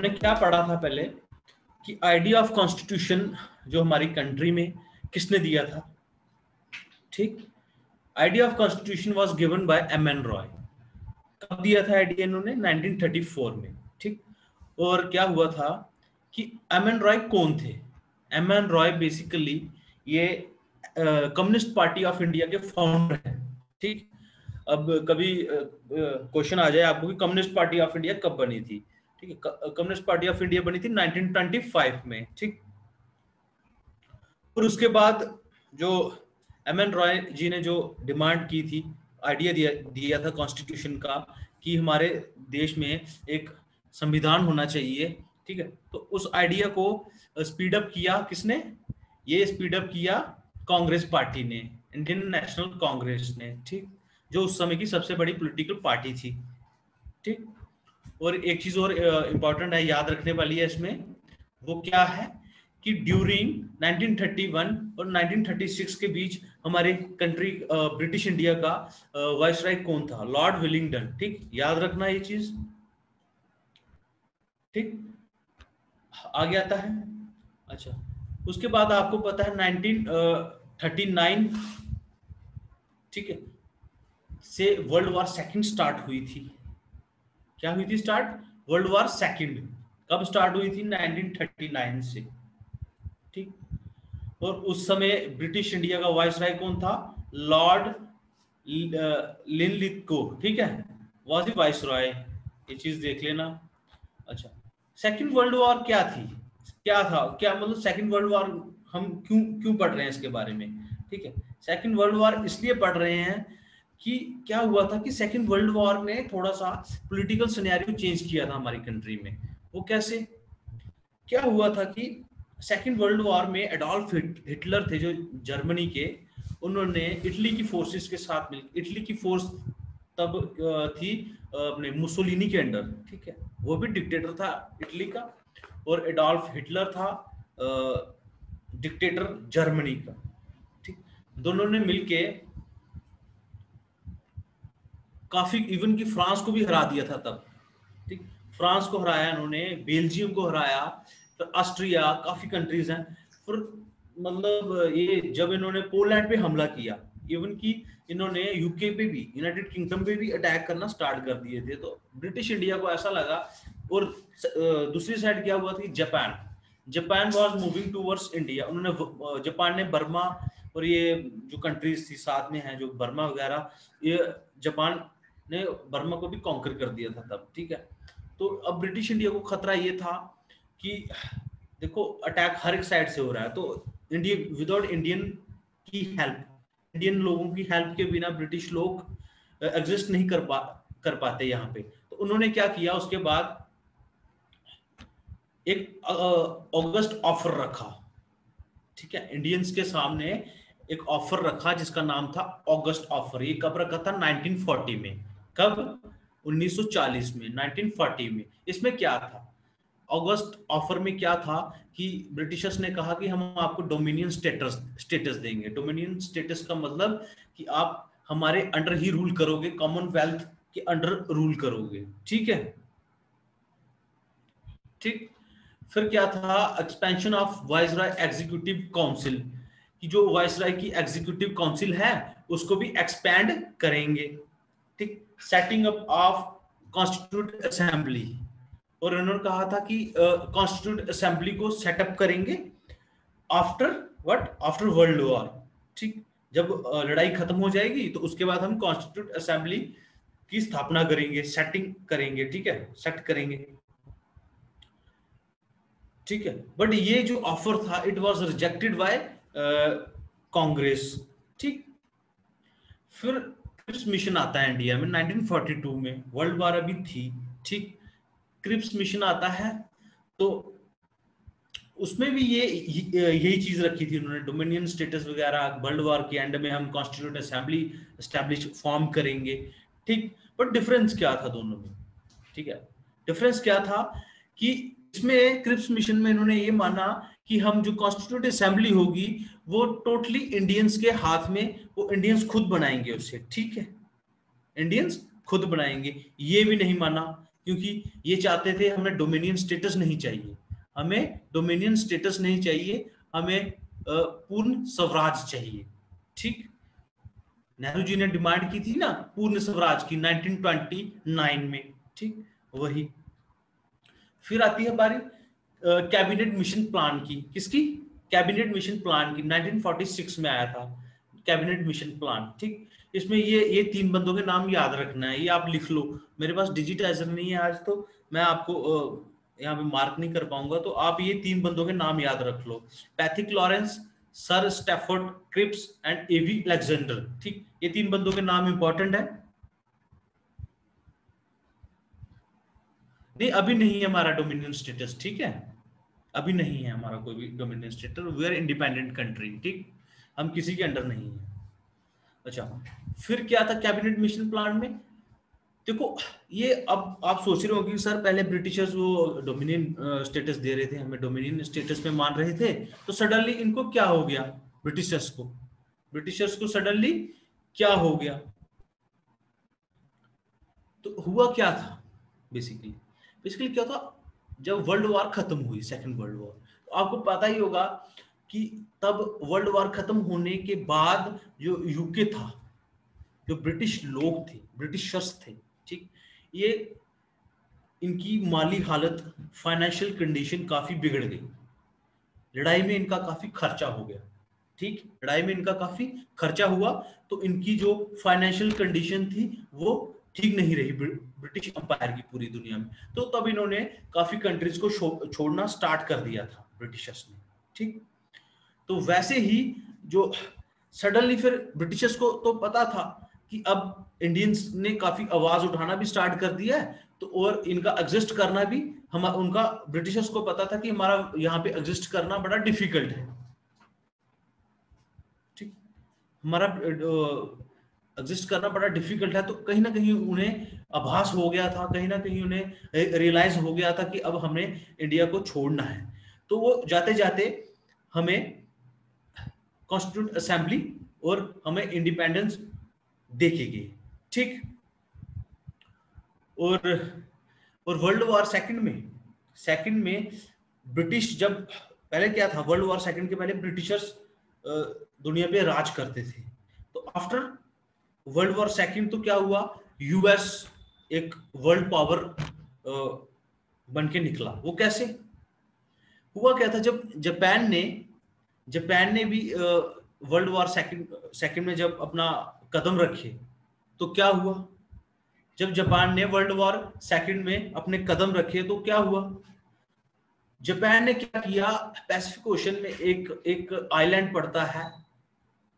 हमने क्या पढ़ा था पहले कि आइडिया ऑफ कॉन्स्टिट्यूशन जो हमारी कंट्री में किसने दिया था? ठीक, idea of constitution was given by M.N.. Roy. कब दिया था आइडिया इन्होंने? 1934 में। ठीक, और क्या हुआ था कि एम.एन. रॉय कौन थे? एम.एन. रॉय बेसिकली ये कम्युनिस्ट पार्टी ऑफ इंडिया के फाउंडर हैं। ठीक, अब कभी क्वेश्चन आ जाए आपको कि कम्युनिस्ट पार्टी ऑफ इंडिया कब बनी थी? ठीक है, कम्युनिस्ट पार्टी ऑफ इंडिया बनी थी 1925 में। ठीक, और उसके बाद जो एम.एन. रॉय जी ने जो डिमांड की थी, आइडिया दिया था कॉन्स्टिट्यूशन का कि हमारे देश में एक संविधान होना चाहिए। ठीक है, तो उस आइडिया को स्पीड अप किया किसने? ये स्पीड अप किया कांग्रेस पार्टी ने, इंडियन नेशनल कांग्रेस ने। ठीक, जो उस समय की सबसे बड़ी पॉलिटिकल पार्टी थी। ठीक, और एक चीज और इंपॉर्टेंट है, याद रखने वाली है इसमें, वो क्या है कि ड्यूरिंग 1931 और 1936 के बीच हमारे कंट्री ब्रिटिश इंडिया का वाइसराय कौन था? Lord Willingdon. ठीक, याद रखना ये चीज। ठीक, आगे आता है। अच्छा, उसके बाद आपको पता है 1939, ठीक है, से वर्ल्ड वॉर सेकंड स्टार्ट हुई थी। क्या हुई थी स्टार्ट? World war second. कब स्टार्ट हुई थी? 1939 से। ठीक, और उस समय ब्रिटिश इंडिया का वाइसराय कौन था? Lord Linlithgow. ठीक है, वाज द वाइसराय। ये चीज देख लेना। अच्छा, सेकंड वर्ल्ड वॉर क्या थी? क्या था? क्या मतलब सेकंड वर्ल्ड वॉर हम क्यों क्यों पढ़ रहे हैं इसके बारे में? ठीक है, सेकंड वर्ल्ड वॉर इसलिए पढ़ रहे हैं कि क्या हुआ था कि सेकंड वर्ल्ड वॉर ने थोड़ा सा पॉलिटिकल सिनेरियो चेंज किया था हमारी कंट्री में। वो कैसे? क्या हुआ था कि सेकंड वर्ल्ड वॉर में एडोल्फ हिटलर थे जो जर्मनी के, उन्होंने इटली की फोर्सेस के साथ मिल, इटली की फोर्स तब थी अपने मुसोलिनी के अंडर। ठीक है, वो भी डिक्टेटर था इटली का, और एडोल्फ हिटलर था डिक्टेटर जर्मनी का। ठीक, दोनों ने मिलके काफी, इवन की फ्रांस को भी हरा दिया था तब। ठीक, फ्रांस को हराया इन्होंने, बेल्जियम को हराया, फिर ऑस्ट्रिया, काफी कंट्रीज हैं। फिर मतलब ये जब इन्होंने पोलैंड पे हमला किया, इवन की इन्होंने यूके पे भी, यूनाइटेड किंगडम पे भी अटैक करना स्टार्ट कर दिए थे। तो ब्रिटिश इंडिया को ऐसा लगा। और दूसरी साइड क्या हुआ थी? Japan was moving towards India. उन्होंने, जापान ने बर्मा और ये जो कंट्रीज थी साथ में हैं, जो बर्मा वगैरह, ये जापान ने बर्मा को भी कॉन्कर कर दिया था तब। ठीक है, तो अब ब्रिटिश इंडिया को खतरा ये था कि देखो अटैक हर एक साइड से हो रहा है, तो इंडिया विदाउट इंडियन की हेल्प, इंडियन लोगों की हेल्प के बिना ब्रिटिश लोग एग्जिस्ट नहीं कर पाते यहाँ पे। तो उन्होंने क्या किया उसके बाद? एक ऑगस्ट ऑफर रखा। ठीक है, इंडियंस के सामने एक ऑफर रखा जिसका नाम था ऑगस्ट ऑफर। ये कब रखा था? 1940 में। कब? 1940 में, 1940 में। इसमें क्या था? ऑगस्ट ऑफर में क्या था कि ब्रिटिशर्स ने कहा कि हम आपको डोमिनियन स्टेटस देंगे। डोमिनियन स्टेटस का मतलब कि आप हमारे अंडर ही रूल करोगे, कॉमनवेल्थ के अंडर रूल करोगे। ठीक है, ठीक, फिर क्या था? Expansion of viceroy executive council, कि जो वाइसराय की एग्जीक्यूटिव काउंसिल है उसको भी एक्सपैंड करेंगे। ठीक, setting up of constitute assembly, और उन्होंने कहा था कि कॉन्स्टिट्यूट असेंबली को सेटअप करेंगे after what? After world war. ठीक, जब लड़ाई खत्म हो जाएगी तो उसके बाद हम कॉन्स्टिट्यूट असेंबली की स्थापना करेंगे, सेटिंग करेंगे। ठीक है, सेट करेंगे। ठीक है, बट ये जो ऑफर था it was rejected by Congress. ठीक, फिर क्रिप्स मिशन आता है इंडिया में 1942 में, वर्ल्ड वॉर अभी थी। ठीक, क्रिप्स मिशन आता है, तो उसमें भी ये यही चीज रखी थी उन्होंने, डोमिनियन स्टेटस वगैरह। वर्ल्ड वॉर के एंड में हम कॉन्स्टिट्यूट असेंबली एस्टैब्लिश फॉर्म करेंगे। ठीक, बट डिफरेंस क्या था दोनों में? ठीक है, डिफरेंस क्या था कि इसमें क्रिप्स मिशन में इन्होंने ये माना कि हम जो कॉन्स्टिट्यूट असेंबली होगी वो टोटली इंडियंस के हाथ में, वो इंडियंस खुद बनाएंगे उसे। ठीक है, इंडियंस खुद बनाएंगे। ये भी नहीं माना क्योंकि ये चाहते थे हमें डोमिनियन स्टेटस नहीं चाहिए, हमें डोमिनियन स्टेटस नहीं चाहिए, हमें पूर्ण स्वराज चाहिए। ठीक, नेहरू जी ने डिमांड की थी ना पूर्ण स्वराज की 1929 में। ठीक, वही। फिर आती है बारी कैबिनेट मिशन प्लान की। किसकी? कैबिनेट मिशन प्लान की। 1946 में आया था कैबिनेट मिशन प्लान। ठीक, इसमें ये तीन बंदों के नाम याद रखना है, ये आप लिख लो। मेरे पास डिजिटाइजर नहीं है आज, तो मैं आपको यहाँ पे मार्क नहीं कर पाऊंगा, तो आप ये तीन बंदों के नाम याद रख लो। Pethick Lawrence, sir Stafford Cripps and A V Alexander. ठीक, ये तीन बंदों के नाम इंपॉर्टेंट है। नहीं, अभी नहीं है हमारा डोमिनियन स्टेटस। ठीक है, अभी नहीं है हमारा कोई भी dominion status, we are independent country. ठीक, हम किसी के अंडर नहीं है। अच्छा, फिर क्या था कैबिनेट मिशन प्लान में? देखो, ये अब आप सोच रहे हो कि सर पहले ब्रिटिशर्स वो डोमिनियन स्टेटस दे रहे थे, हमें डोमिनियन स्टेटस में मान रहे थे, तो सडनली इनको क्या हो गया? ब्रिटिशर्स को सडनली क्या हो गया? तो हुआ क्या था बेसिकली क्या था, जब वर्ल्ड वॉर खत्म हुई, सेकेंड वर्ल्ड वॉर, तो आपको पता ही होगा कि तब वर्ल्ड वॉर खत्म होने के बाद जो यूके था, जो ब्रिटिश लोग थे, ब्रिटिशर्स थे, ठीक, ये इनकी माली हालत, फाइनेंशियल कंडीशन काफी बिगड़ गई। लड़ाई में इनका काफी खर्चा हो गया। ठीक, लड़ाई में इनका काफी खर्चा हुआ, तो इनकी जो फाइनेंशियल कंडीशन थी वो ठीक नहीं रही ब्रिटिश अंपायर की पूरी दुनिया में। तो तब इन्होंने काफी कंट्रीज को छोड़ना स्टार्ट कर दिया था ब्रिटिशर्स ने। ठीक, तो वैसे ही जो सडनली फिर ब्रिटिशर्स को तो पता था कि अब इंडियंस ने काफी आवाज उठाना भी स्टार्ट कर दिया है, तो और इनका एग्जिस्ट करना भी, हम उनका ब्रिटिशर्स को पता था कि हमारा यहाँ पे एग्जिस्ट करना बड़ा डिफिकल्ट है। ठीक, हमारा एग्जिस्ट करना बड़ा डिफिकल्ट है, तो कहीं ना कहीं उन्हें आभास हो गया था, कहीं ना कहीं उन्हें रियलाइज हो गया था कि अब हमें इंडिया को छोड़ना है। तो वो जाते जाते हमें कॉन्स्टिट्यूंट असेंबली और हमें इंडिपेंडेंस देके गए। ठीक, और वर्ल्ड वॉर सेकंड में ब्रिटिश, जब पहले क्या था, वर्ल्ड वॉर सेकंड के पहले ब्रिटिशर्स दुनिया पे राज करते थे, तो आफ्टर वर्ल्ड वॉर सेकंड तो क्या हुआ, यूएस एक वर्ल्ड पावर बन के निकला। वो कैसे हुआ? क्या था, जब जापान ने भी वर्ल्ड वॉर सेकंड में जब अपना कदम रखे, तो क्या हुआ? जब जापान ने वर्ल्ड वॉर सेकंड में अपने कदम रखे, तो क्या हुआ? जापान ने क्या किया, पैसिफिक ओशन में एक आइलैंड पड़ता है,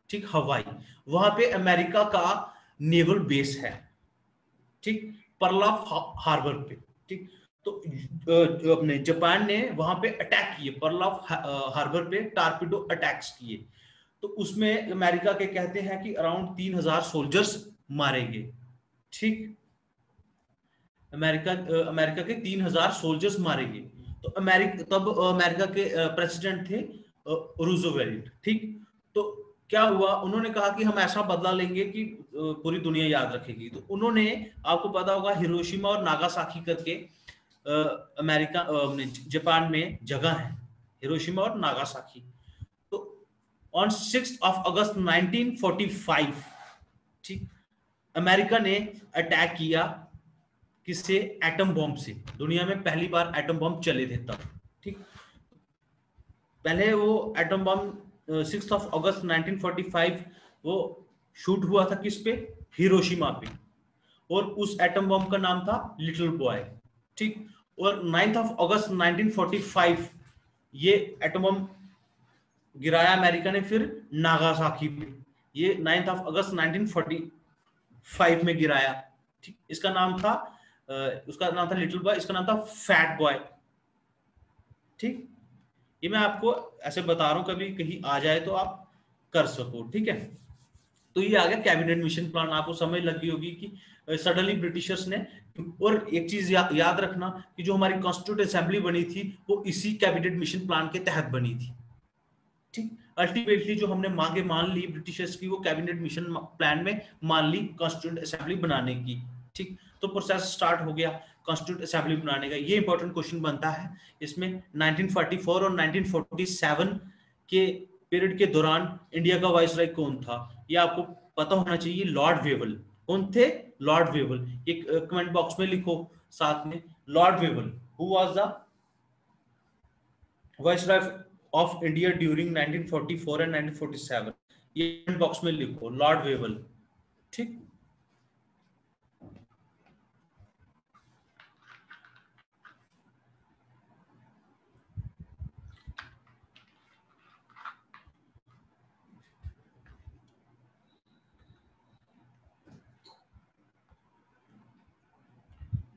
ठीक, हवाई, वहां पे अमेरिका का नेवल बेस है। ठीक, पर्ल ऑफ हार्बर पे। ठीक, तो अपने जापान ने वहां पे अटैक किए, पर्ल ऑफ हार्बर पे टारपीडो अटैक्स किए। तो उसमें अमेरिका के कहते हैं कि अराउंड 3000 सोल्जर्स मारे गए। ठीक, अमेरिका के 3000 सोल्जर्स मारे गए। तो अमेरिका के प्रेसिडेंट थे रूजवेल्ट। ठीक, तो क्या हुआ, उन्होंने कहा कि हम ऐसा बदला लेंगे कि पूरी दुनिया याद रखेगी। तो उन्होंने, आपको पता होगा, हिरोशिमा और नागासाकी करके जापान में जगह है, हिरोशिमा और नागासाकी। तो ऑन 6 अगस्त 1945, ठीक, अमेरिका ने अटैक किया, किससे? एटम बॉम्ब से। दुनिया में पहली बार एटम बॉम्ब चले थे तब। ठीक, पहले वो एटम बॉम्ब 6 अगस्त 1945 वो शूट हुआ था किस पे? हिरोशिमा पे, और उस एटम बॉम्ब का नाम था लिटिल बॉय। ठीक, और 9 अगस्त 1945 ये एटम बॉम्ब गिराया अमेरिका ने फिर नागासाकी पे। ये 9 अगस्त 1945 में गिराया। ठीक, इसका नाम था उसका नाम था लिटिल बॉय, इसका नाम था फैट बॉय। ठीक, ये मैं आपको ऐसे बता रहा हूं, कभी कहीं आ जाए तो आप कर सको। ठीक है, तो ये आ गया कैबिनेट मिशन प्लान। आपको समझ लगी होगी कि सडनली ब्रिटिशर्स ने, और एक चीज याद रखना कि जो हमारी कॉन्स्टिट्यूंट असेंबली बनी थी वो इसी कैबिनेट मिशन प्लान के तहत बनी थी। ठीक, अल्टीमेटली जो हमने मांगे मान ली ब्रिटिशर्स की, वो कैबिनेट मिशन प्लान में मान ली, कॉन्स्टिट्यूंट असेंबली बनाने की। ठीक, तो प्रोसेस स्टार्ट हो गया। कॉन्स्टिट्यूंट असेंबली बनाने का, ये इंपॉर्टेंट क्वेश्चन बनता है इसमें। 1944 और 1947 के पीरियड के दौरान इंडिया का वाइसराय कौन था, ये आपको पता होना चाहिए। Lord Wavell. कौन थे? Lord Wavell. एक कमेंट बॉक्स में लिखो साथ में, Lord Wavell who was the viceroy of India during 1944 and 1947, ये कमेंट बॉक्स में लिखो, लॉर्ड वेवल। ठीक,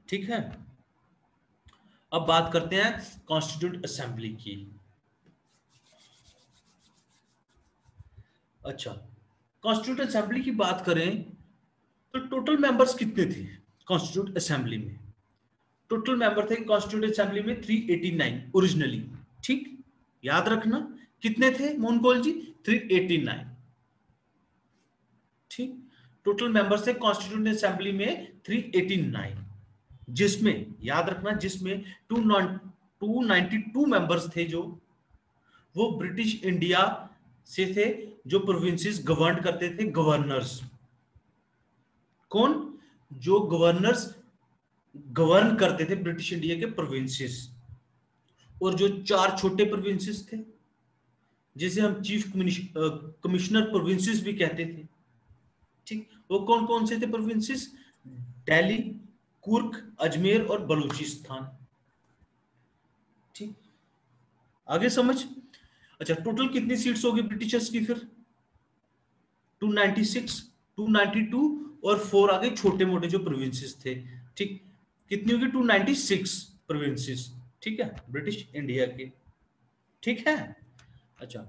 ठीक है। अब बात करते हैं कॉन्स्टिट्यूंट असेंबली की। अच्छा, कॉन्स्टिट्यूंट असेंबली की बात करें तो टोटल मेंबर्स कितने थे कॉन्स्टिट्यूंट असेंबली में? टोटल मेंबर थे कॉन्स्टिट्यूंट असेंबली में 389 ओरिजिनली। ठीक, याद रखना कितने थे मोहन जी? 389। ठीक, टोटल मेंबर्स थे कॉन्स्टिट्यूंट असेंबली में 389, जिसमें याद रखना जिसमें 292 मेंबर्स थे जो वो ब्रिटिश इंडिया से थे, जो प्रोविंसेस गवर्न करते थे, गवर्नर्स। कौन? जो गवर्नर्स गवर्न करते थे ब्रिटिश इंडिया के प्रोविंसेस। और जो 4 छोटे प्रोविंसेस थे जिसे हम चीफ कमिश्नर प्रोविंसेस भी कहते थे। ठीक, वो कौन कौन से थे प्रोविंसेस? दिल्ली, कुर्क, अजमेर और बलूचिस्तान। ठीक, आगे समझ। अच्छा, टोटल कितनी सीट्स होगी ब्रिटिशर्स की फिर? 296, 292 और 4 आगे छोटे मोटे जो प्रोविंसेस थे। ठीक, कितनी होगी? 296 प्रोविंसेस। ठीक है, ब्रिटिश इंडिया के। ठीक है। अच्छा,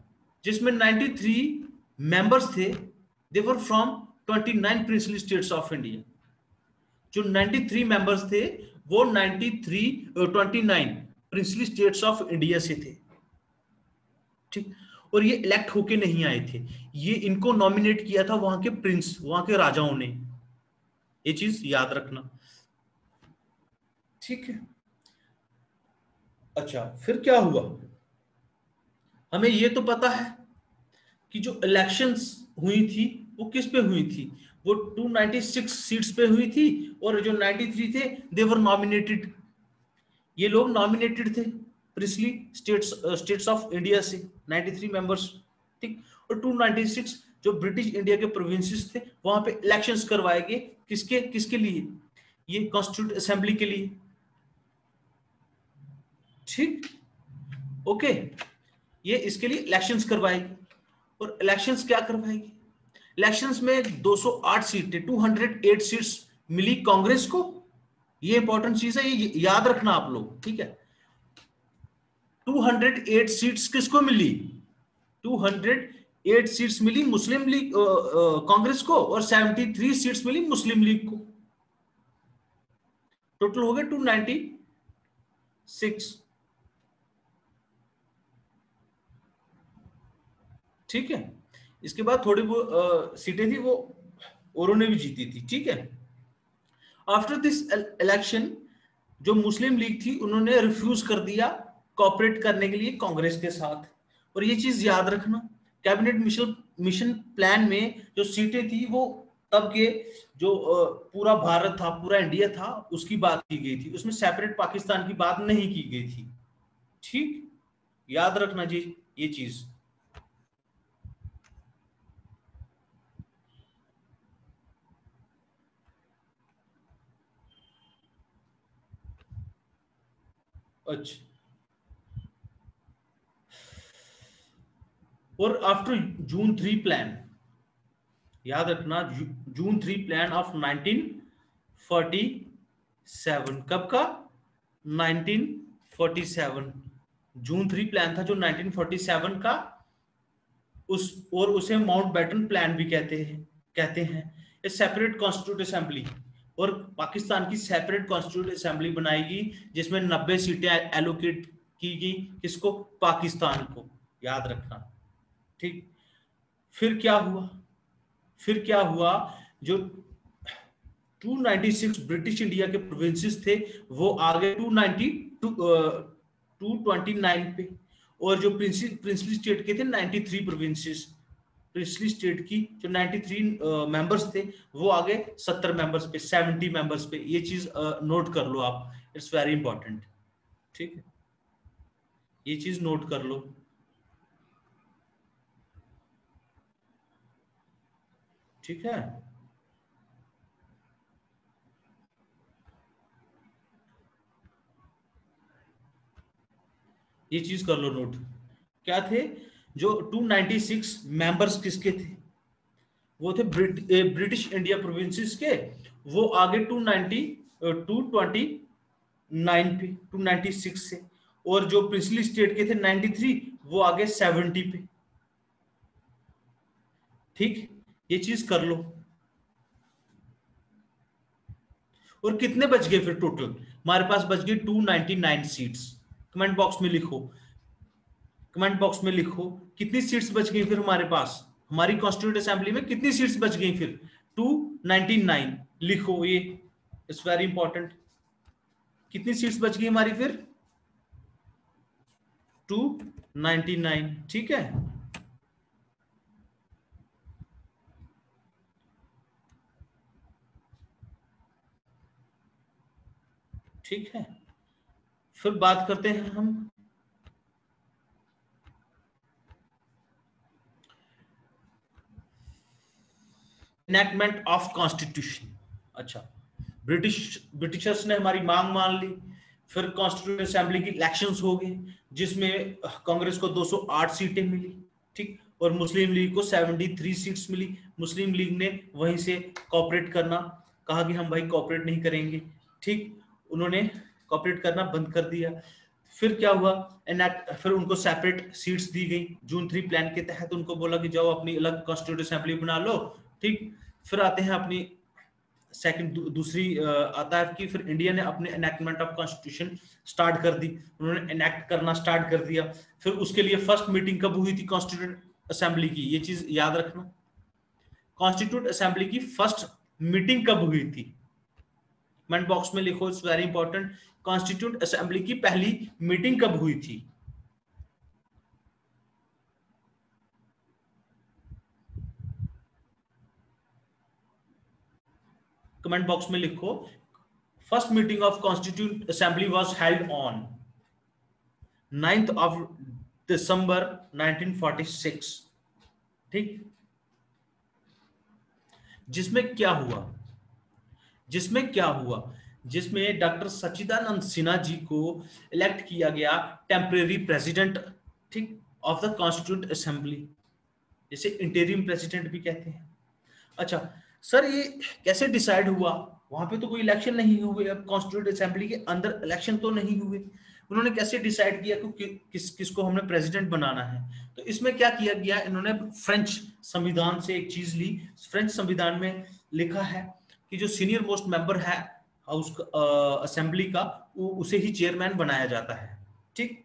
जिसमें 93 मेंबर्स थे, they were from 29 princely states of India. जो 93 मेंबर्स थे वो 29 प्रिंसली स्टेट्स ऑफ इंडिया से थे। ठीक, और ये इलेक्ट होके नहीं आए थे, ये इनको नॉमिनेट किया था वहां के प्रिंस, वहां के राजाओं ने। ये चीज याद रखना। ठीक है। अच्छा, फिर क्या हुआ? हमें ये तो पता है कि जो इलेक्शंस हुई थी वो किस पे हुई थी? वो 296 सीट्स पे हुई थी, और जो 93 थे दे वर नॉमिनेटेड। ये लोग नॉमिनेटेड थे प्रिंसली स्टेट्स ऑफ इंडिया से, 93 मेंबर्स। ठीक, और 296 जो ब्रिटिश इंडिया के प्रोविंसेस थे वहां पे इलेक्शंस करवाए गए। किसके किसके लिए? ये कॉन्स्टिट्यूंट असेंबली के लिए। ठीक, ओके, ये इसके लिए इलेक्शंस करवाएगी। और इलेक्शंस क्या करवाएगी? इलेक्शंस में 208 सीटें, 208 सीट्स मिली कांग्रेस को। ये इंपॉर्टेंट चीज है, ये याद रखना आप लोग। ठीक है, 208 सीट्स किसको मिली? 208 सीट्स मिली मुस्लिम लीग कांग्रेस को, और 73 सीट्स मिली मुस्लिम लीग को। टोटल हो गए 296। ठीक है, इसके बाद थोड़ी वो सीटें थी वो औरों ने भी जीती थी। ठीक है, आफ्टर दिस इलेक्शन जो मुस्लिम लीग थी उन्होंने रिफ्यूज कर दिया कोऑपरेट करने के लिए कांग्रेस के साथ। और ये चीज याद रखना, कैबिनेट मिशन प्लान में जो सीटें थी वो तब के जो पूरा भारत था, पूरा इंडिया था, उसकी बात की गई थी, उसमें सेपरेट पाकिस्तान की बात नहीं की गई थी। ठीक, याद रखना जी ये चीज। अच्छा, और आफ्टर जून 3 प्लान, याद रखना जून 3 प्लान ऑफ 1947। कब का? 1947। जून 3 प्लान था जो 1947 का, उस और उसे माउंटबेटन प्लान भी कहते हैं। ये सेपरेट कॉन्स्टिट्यूंट असेंबली, और पाकिस्तान की सेपरेट कॉन्स्टिट्यूंट असेंबली बनाएगी जिसमें 90 सीटें एलोकेट की गई। किसको? पाकिस्तान को। याद रखना। ठीक, फिर क्या हुआ? फिर क्या हुआ? जो 296 ब्रिटिश इंडिया के प्रोविंसेस थे, वो आ गए 229 पे। और जो प्रिंसली स्टेट के थे 93 प्रोविंसेस, प्रिंसली स्टेट की जो 93 मेंबर्स थे वो आ गए 70 मेंबर्स पे, 70 मेंबर्स पे। ये चीज नोट कर लो आप, इट्स वेरी इंपॉर्टेंट। ठीक है, ये चीज नोट कर लो। ठीक है, ये चीज कर लो नोट। क्या थे जो 296 मेंबर्स किसके थे? वो थे ब्रिटिश इंडिया प्रोविंसेस के। वो आगे 229 पे, 296 से। और जो प्रिंसली स्टेट के थे 93, वो आगे 70 पे। ठीक, ये चीज कर लो। और कितने बच गए फिर टोटल? हमारे पास बच गए 299 सीट्स। कमेंट बॉक्स में लिखो, कमेंट बॉक्स में लिखो कितनी सीट्स बच गई फिर हमारे पास, हमारी कॉन्स्टिट्यूंट असेंबली में कितनी सीट्स बच गई फिर? 299 लिखो, ये इट्स वेरी इंपॉर्टेंट। कितनी सीट्स बच गई हमारी फिर? 299। ठीक है, ठीक है। फिर बात करते हैं हम इनैक्टमेंट ऑफ कॉन्स्टिट्यूशन। अच्छा, ब्रिटिशर्स ने हमारी मांग मान ली। फिर कॉन्स्टिट्यूंट असेंबली की इलेक्शंस हो गए, जिसमें कांग्रेस को 208 सीटें मिली। ठीक, और मुस्लिम लीग को 73 सीट्स मिली। मुस्लिम लीग ने वहीं से कॉपरेट करना कहा कि हम भाई कॉपरेट नहीं करेंगे। ठीक, उन्होंने कॉपरेट करना बंद कर दिया। फिर क्या हुआ? फिर उनको सेपरेट सीट्स दी गई। जून 3 प्लान के तहत उनको बोला कि जाओ अपनी अलग कॉन्स्टिट्यूंट असेंबली बना लो। ठीक, फिर आते हैं अपनी सेकंड, दूसरी आता है कि फिर इंडिया ने अपने एनैक्टमेंट ऑफ कॉन्स्टिट्यूशन स्टार्ट कर दी। उन्होंने एनैक्ट करना स्टार्ट कर दिया। फिर उसके लिए फर्स्ट मीटिंग कब हुई थी कॉन्स्टिट्यूंट असेंबली की? ये चीज याद रखना, कॉन्स्टिट्यूंट असेंबली की फर्स्ट मीटिंग कब हुई थी? कमेंट बॉक्स में लिखो, it's very important. Constituent assembly की पहली मीटिंग कब हुई थी? कमेंट बॉक्स में लिखो। First meeting of constituent assembly was held on 9th of December 1946। ठीक, जिसमें क्या हुआ? जिसमें क्या हुआ? जिसमें डॉक्टर सच्चिदानंद सिन्हा जी को इलेक्ट किया गया टेम्परेरी प्रेसिडेंट, ठीक, ऑफ द कॉन्स्टिट्यूंट असेंबली, जिसे इंटरिम प्रेसिडेंट भी कहते हैं। अच्छा सर, ये कैसे डिसाइड हुआ? वहां पे तो कोई इलेक्शन नहीं हुए, अब कॉन्स्टिट्यूंट असेंबली के अंदर इलेक्शन तो नहीं हुए, उन्होंने कैसे डिसाइड किया कि किसको हमने प्रेसिडेंट बनाना है? तो इसमें क्या किया गया, इन्होंने फ्रेंच संविधान से एक चीज ली। फ्रेंच संविधान में लिखा है कि जो सीनियर मोस्ट मेंबर है हाउस असेंबली का, उसे ही चेयरमैन बनाया जाता है। ठीक,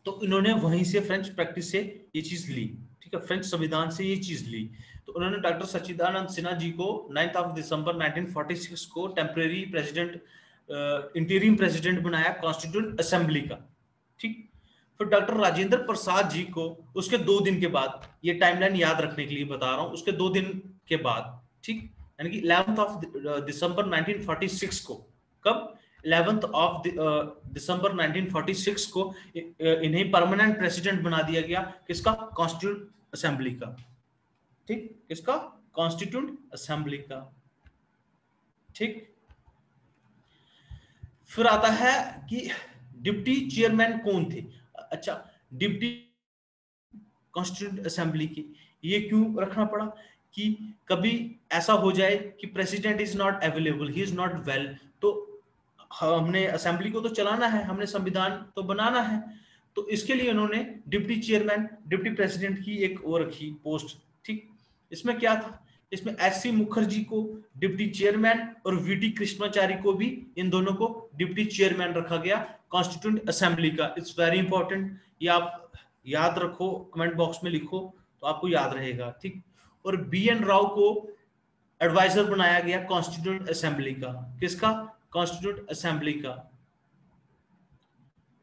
तो इन्होंने वहीं से फ्रेंच प्रैक्टिस से ये चीज ली। ठीक है, फ्रेंच संविधान से ये चीज ली। तो उन्होंने डॉक्टर सच्चिदानंद सिन्हा जी को 9th of December 1946 को टेम्परेरी प्रेसिडेंट, इंटीरियम प्रेसिडेंट बनाया कॉन्स्टिट्यूंट असेंबली का। ठीक, फिर डॉक्टर राजेंद्र प्रसाद जी को उसके 2 दिन के बाद, ये टाइमलाइन याद रखने के लिए बता रहा हूं, उसके 2 दिन के बाद, ठीक, यानी कि 11th of December 1946 को, कब? 11th of December 1946 को इन्हें परमानेंट प्रेसिडेंट बना दिया गया। किसका? कॉन्स्टिट्यूंट असेंबली का। ठीक, किसका? कॉन्स्टिट्यूंट असेंबली का। ठीक, फिर आता है कि डिप्टी चेयरमैन कौन थे? अच्छा, डिप्टी कॉन्स्टिट्यूंट असेंबली की ये क्यों रखना पड़ा? कि कभी ऐसा हो जाए कि president is not available, he is not well, तो हमने असेंबली को तो चलाना है, हमने संविधान तो बनाना है। तो इसके लिए उन्होंने डिप्टी चेयरमैन, डिप्टी प्रेसिडेंट की एक वो रखी पोस्ट। ठीक, इसमें क्या था? इसमें एस.सी. मुखर्जी को डिप्टी चेयरमैन और वीटी कृष्णाचारी को भी, इन दोनों को डिप्टी चेयरमैन रखा गया कॉन्स्टिट्यूंट असेंबली का। इट्स वेरी इंपॉर्टेंट, ये आप याद रखो, कमेंट बॉक्स में लिखो तो आपको याद रहेगा। ठीक, और बी एन राव को एडवाइजर बनाया गया कॉन्स्टिट्यूंट असेंबली का। किसका? कॉन्स्टिट्यूंट असेंबली का।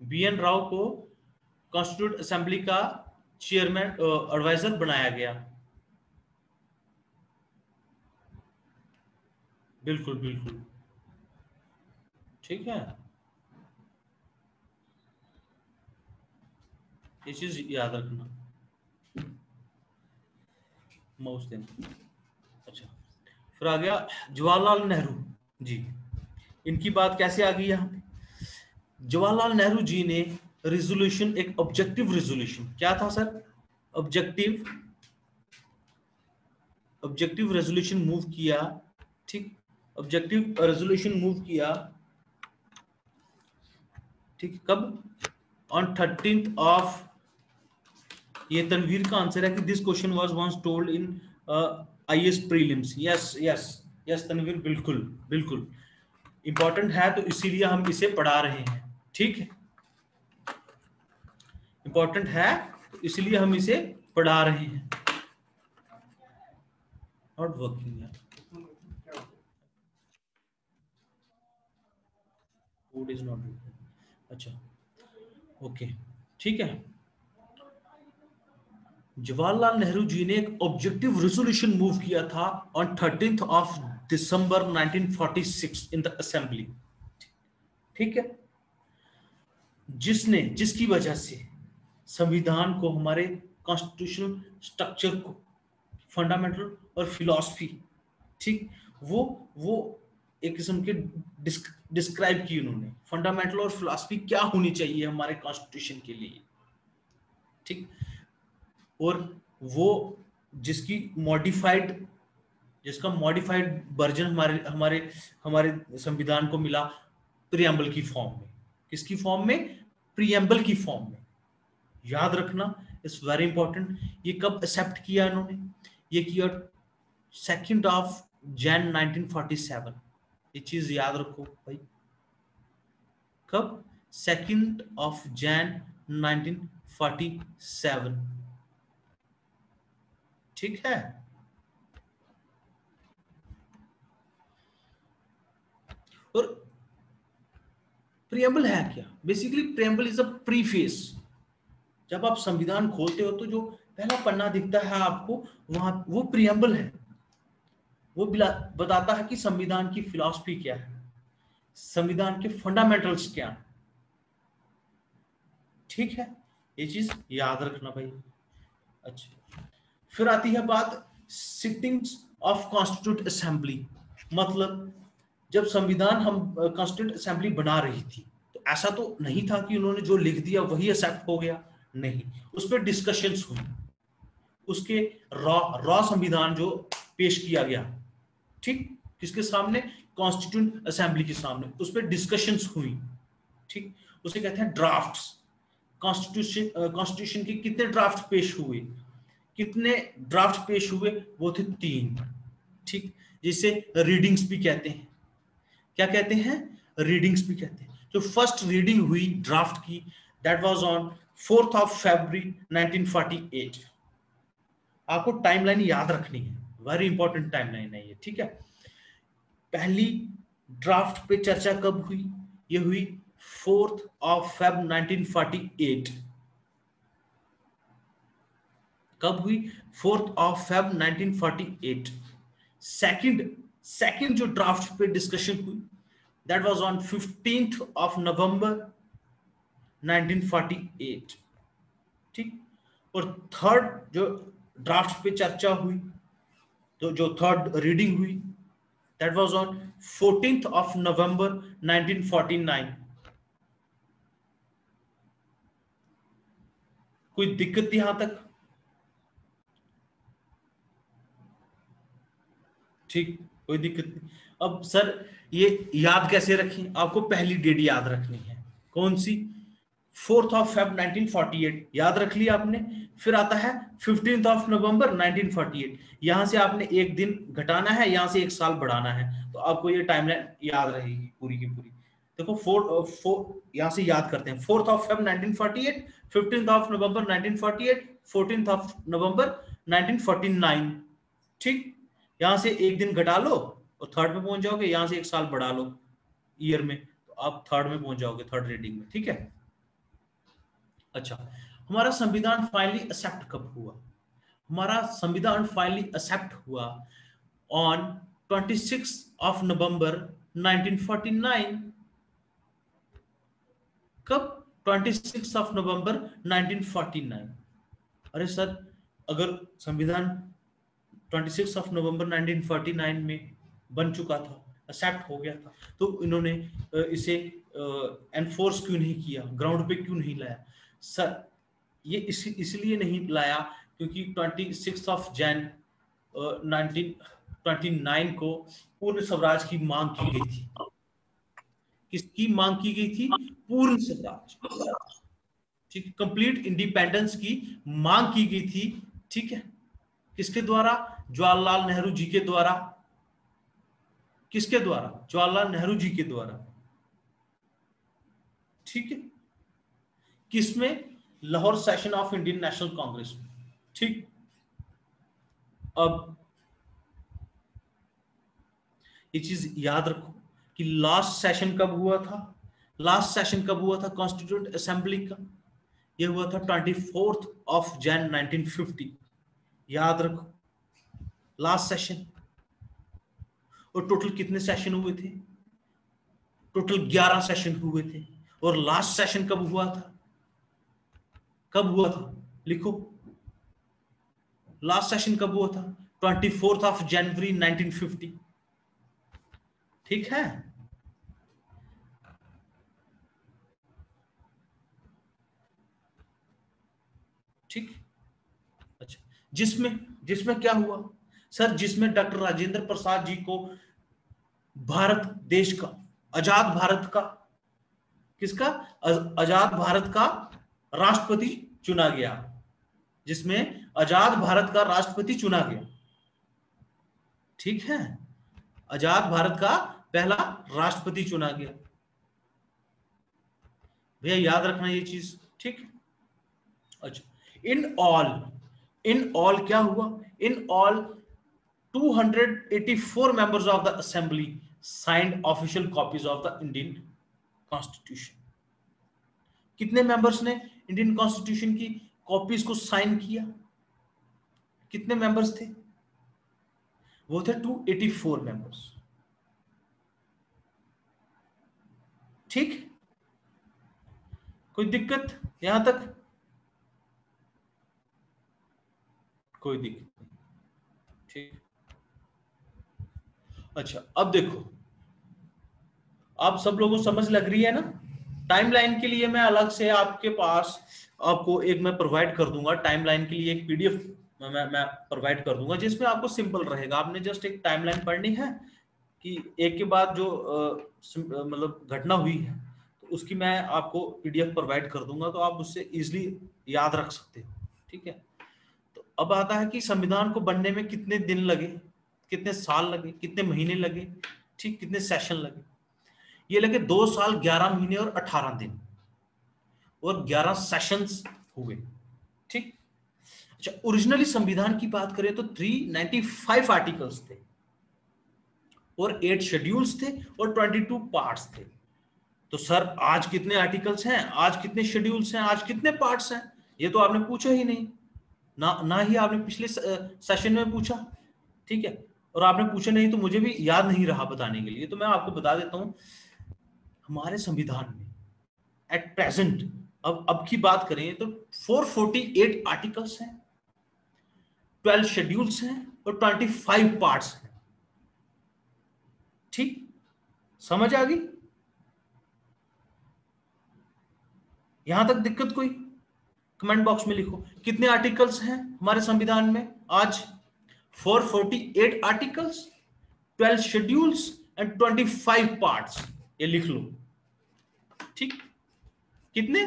BN राव को कॉन्स्टिट्यूंट असेंबली का चेयरमैन एडवाइजर बनाया गया। बिल्कुल बिल्कुल, ठीक है, ये चीज याद रखना। माउस देना। अच्छा, फिर आ गया जवाहरलाल नेहरू जी। इनकी बात कैसे आ गई यहाँ पे? जवाहरलाल नेहरू जी ने रिजोल्यूशन, एक ऑब्जेक्टिव रिजोल्यूशन, क्या था सर? ऑब्जेक्टिव रेजोल्यूशन मूव किया। ठीक, ऑब्जेक्टिव रेजोल्यूशन मूव किया। ठीक, कब? ऑन 13th ऑफ, ये तनवीर का आंसर है कि this question was once told in IAS prelims. Yes yes yes Tanveer, बिल्कुल बिल्कुल इंपॉर्टेंट है, तो इसीलिए हम इसे पढ़ा रहे हैं। ठीक है, इंपॉर्टेंट है तो इसलिए हम इसे पढ़ा रहे हैं। नॉट वर्किंग है, कोड इज नॉट वर्किंग। अच्छा, ओके, ठीक है। जवाहरलाल नेहरू जी ने एक ऑब्जेक्टिव रेजोल्यूशन मूव किया था on 13th of December 1946 in the assembly. ठीक है, जिसकी वजह से संविधान को, हमारे कॉन्स्टिट्यूशनल स्ट्रक्चर को, फंडामेंटल और फिलॉसफी, ठीक, वो एक किस्म के डिस्क्राइब की उन्होंने। फंडामेंटल और फिलॉसफी क्या होनी चाहिए हमारे कॉन्स्टिट्यूशन के लिए। ठीक, और वो जिसका मॉडिफाइड वर्जन हमारे हमारे हमारे संविधान को मिला प्रियम्बल की फॉर्म में। किसकी फॉर्म में? प्रियम्बल की फॉर्म में। याद रखना, इट्स वेरी इंपॉर्टेंट। ये कब एक्सेप्ट किया इन्होंने? ये किया 2 जनवरी 1947। ये चीज याद रखो भाई, कब? 2 जनवरी 1947। ठीक है, और प्रियम्बल है क्या? Basically preamble is a preface. जब आप संविधान खोलते हो तो जो पहला पन्ना दिखता है आपको, वहां वो प्रियम्बल है। वो बताता है कि संविधान की फिलॉसफी क्या है, संविधान के फंडामेंटल्स क्या है। ठीक है, ये चीज याद रखना भाई। अच्छा, फिर आती है बात सिटिंग्स ऑफ कॉन्स्टिट्यूट असेंबली। मतलब जब संविधान हम कॉन्स्टिट्यूट असेंबली बना रही थी, तो ऐसा तो नहीं था कि उन्होंने जो लिख दिया वही एक्सेप्ट हो गया। नहीं, उस पर डिस्कशंस हुई। उसके रॉ संविधान जो पेश किया गया, ठीक, किसके सामने? कॉन्स्टिट्यूंट असेंबली के सामने। उस पर डिस्कशंस हुई। ठीक, उसे कहते हैं ड्राफ्ट्स। कॉन्स्टिट्यूशन के कितने ड्राफ्ट पेश हुए? कितने ड्राफ्ट पेश हुए? वो थे 3। ठीक, जिसे रीडिंग्स भी कहते हैं। क्या कहते हैं? रीडिंग्स भी कहते हैं। जो फर्स्ट रीडिंग हुई ड्राफ्ट की, दैट वाज ऑन 4 फरवरी 1948। आपको टाइमलाइन याद रखनी है, वेरी इंपॉर्टेंट टाइमलाइन है ये। ठीक है, पहली ड्राफ्ट पे चर्चा कब हुई? ये हुई 4 फरवरी 1948। कब हुई? 4 फरवरी 1948। सेकंड जो ड्राफ्ट पे डिस्कशन हुई, दैट वाज ऑन 15 नवंबर 1948। ठीक, और थर्ड जो ड्राफ्ट पे चर्चा हुई, तो जो थर्ड रीडिंग हुई, दैट वाज ऑन 14 नवंबर 1949। कोई दिक्कत यहां तक? ठीक, कोई दिक्कत नहीं। अब सर ये याद कैसे रखें? आपको पहली डेट याद रखनी है। कौन सी? 4 फरवरी 1948 याद रख लिया आपने। फिर आता है 15 नवंबर 1948। यहां से आपने एक दिन घटाना है, यहां से एक साल बढ़ाना है, तो आपको ये टाइमलाइन याद रहेगी पूरी की पूरी। देखो, यहां से याद करते हैं। 4 फरवरी 1948, 15 नवंबर 1948, 14 नवंबर 1949। ठीक, यहां से एक दिन घटा लो और थर्ड में पहुंच जाओगे, यहां से एक साल बढ़ा लो ईयर में, तो आप थर्ड में पहुंच जाओगे, थर्ड रीडिंग में। ठीक है। अच्छा, हमारा संविधान फाइनली एक्सेप्ट कब हुआ? हमारा संविधान फाइनली एक्सेप्ट हुआ ऑन 26 ऑफ नवंबर 1949। कब? 26 ऑफ नवंबर 1949। अरे सर, अगर संविधान 26 ऑफ नवंबर 1949 में बन चुका था, एक्सेप्ट हो गया था, तो इन्होंने इसे एनफोर्स क्यों नहीं किया, ग्राउंड पे क्यों नहीं लाया? सर, ये इसलिए नहीं लाया क्योंकि 26 ऑफ जैन 1929 को पूर्ण स्वराज की मांग की गई थी। किसकी मांग की गई थी? पूर्ण स्वराज, ठीक, कंप्लीट इंडिपेंडेंस की मांग की गई थी। ठीक है। किसके द्वारा? जवाहरलाल नेहरू जी के द्वारा। किसके द्वारा? जवाहरलाल नेहरू जी के द्वारा। ठीक है। किसमें? Lahore session of Indian National Congress में। ठीक। अब ये चीज याद रखो कि लास्ट सेशन कब हुआ था? लास्ट सेशन कब हुआ था कॉन्स्टिट्यूंट असेंबली का? ये हुआ था 24 ऑफ जैन 1950। याद रखो, लास्ट सेशन। और टोटल कितने सेशन हुए थे? टोटल 11 सेशन हुए थे। और लास्ट सेशन कब हुआ था? कब हुआ था? लिखो, लास्ट सेशन कब हुआ था? 24 ऑफ जनवरी 1950। ठीक है। ठीक। अच्छा, जिसमें जिसमें क्या हुआ सर? जिसमें डॉक्टर राजेंद्र प्रसाद जी को भारत देश का, आजाद भारत का, किसका? आजाद भारत का राष्ट्रपति चुना गया। जिसमें आजाद भारत का राष्ट्रपति चुना गया। ठीक है। आजाद भारत का पहला राष्ट्रपति चुना गया। भैया याद रखना ये चीज। ठीक है। अच्छा, इन ऑल क्या हुआ? In all 284 members of the assembly signed official copies of the Indian Constitution. कितने मेंबर्स ने इंडियन कॉन्स्टिट्यूशन की कॉपीज को साइन किया? कितने मेंबर्स थे? वो थे 284 मेंबर्स। ठीक। कोई दिक्कत यहां तक? कोई दिक्कत नहीं। ठीक। अच्छा, अब देखो, आप सब लोगों को समझ लग रही है ना? टाइमलाइन के लिए मैं अलग से आपके पास आपको एक मैं प्रोवाइड कर दूंगा, टाइमलाइन के लिए एक पीडीएफ मैं प्रोवाइड कर दूंगा, जिसमें आपको सिंपल रहेगा। आपने जस्ट एक टाइमलाइन पढ़नी है कि एक के बाद जो मतलब घटना हुई है, तो उसकी मैं आपको पीडीएफ प्रोवाइड कर दूंगा, तो आप उससे इजीली याद रख सकते हो। ठीक है। तो अब आता है कि संविधान को बनने में कितने दिन लगे, कितने साल लगे, कितने महीने लगे, ठीक, कितने सेशन लगे? ये लगे 2 साल 11 महीने और 18 दिन, और 11 सेशंस हुए। ठीक। अच्छा, ओरिजिनली संविधान की बात करें तो 395 आर्टिकल्स थे, और 8 शेड्यूल्स थे, और 22 पार्ट्स थे। तो सर, आज कितने आर्टिकल्स हैं, आज कितने शेड्यूल्स हैं, आज कितने पार्ट्स हैं? ये तो आपने पूछा ही नहीं, ना ही आपने पिछले सेशन में पूछा। ठीक है। और आपने पूछा नहीं तो मुझे भी याद नहीं रहा बताने के लिए, तो मैं आपको बता देता हूं। हमारे संविधान में एट प्रेजेंट, अब की बात करें तो 448 आर्टिकल्स हैं, 12 शेड्यूल्स हैं, और 25 पार्ट्स हैं। ठीक, समझ आ गई? यहां तक दिक्कत कोई? कमेंट बॉक्स में लिखो कितने आर्टिकल्स हैं हमारे संविधान में आज। 448 आर्टिकल्स, 12 शेड्यूल्स एंड 25 पार्ट्स। ये लिख लो। ठीक, कितने?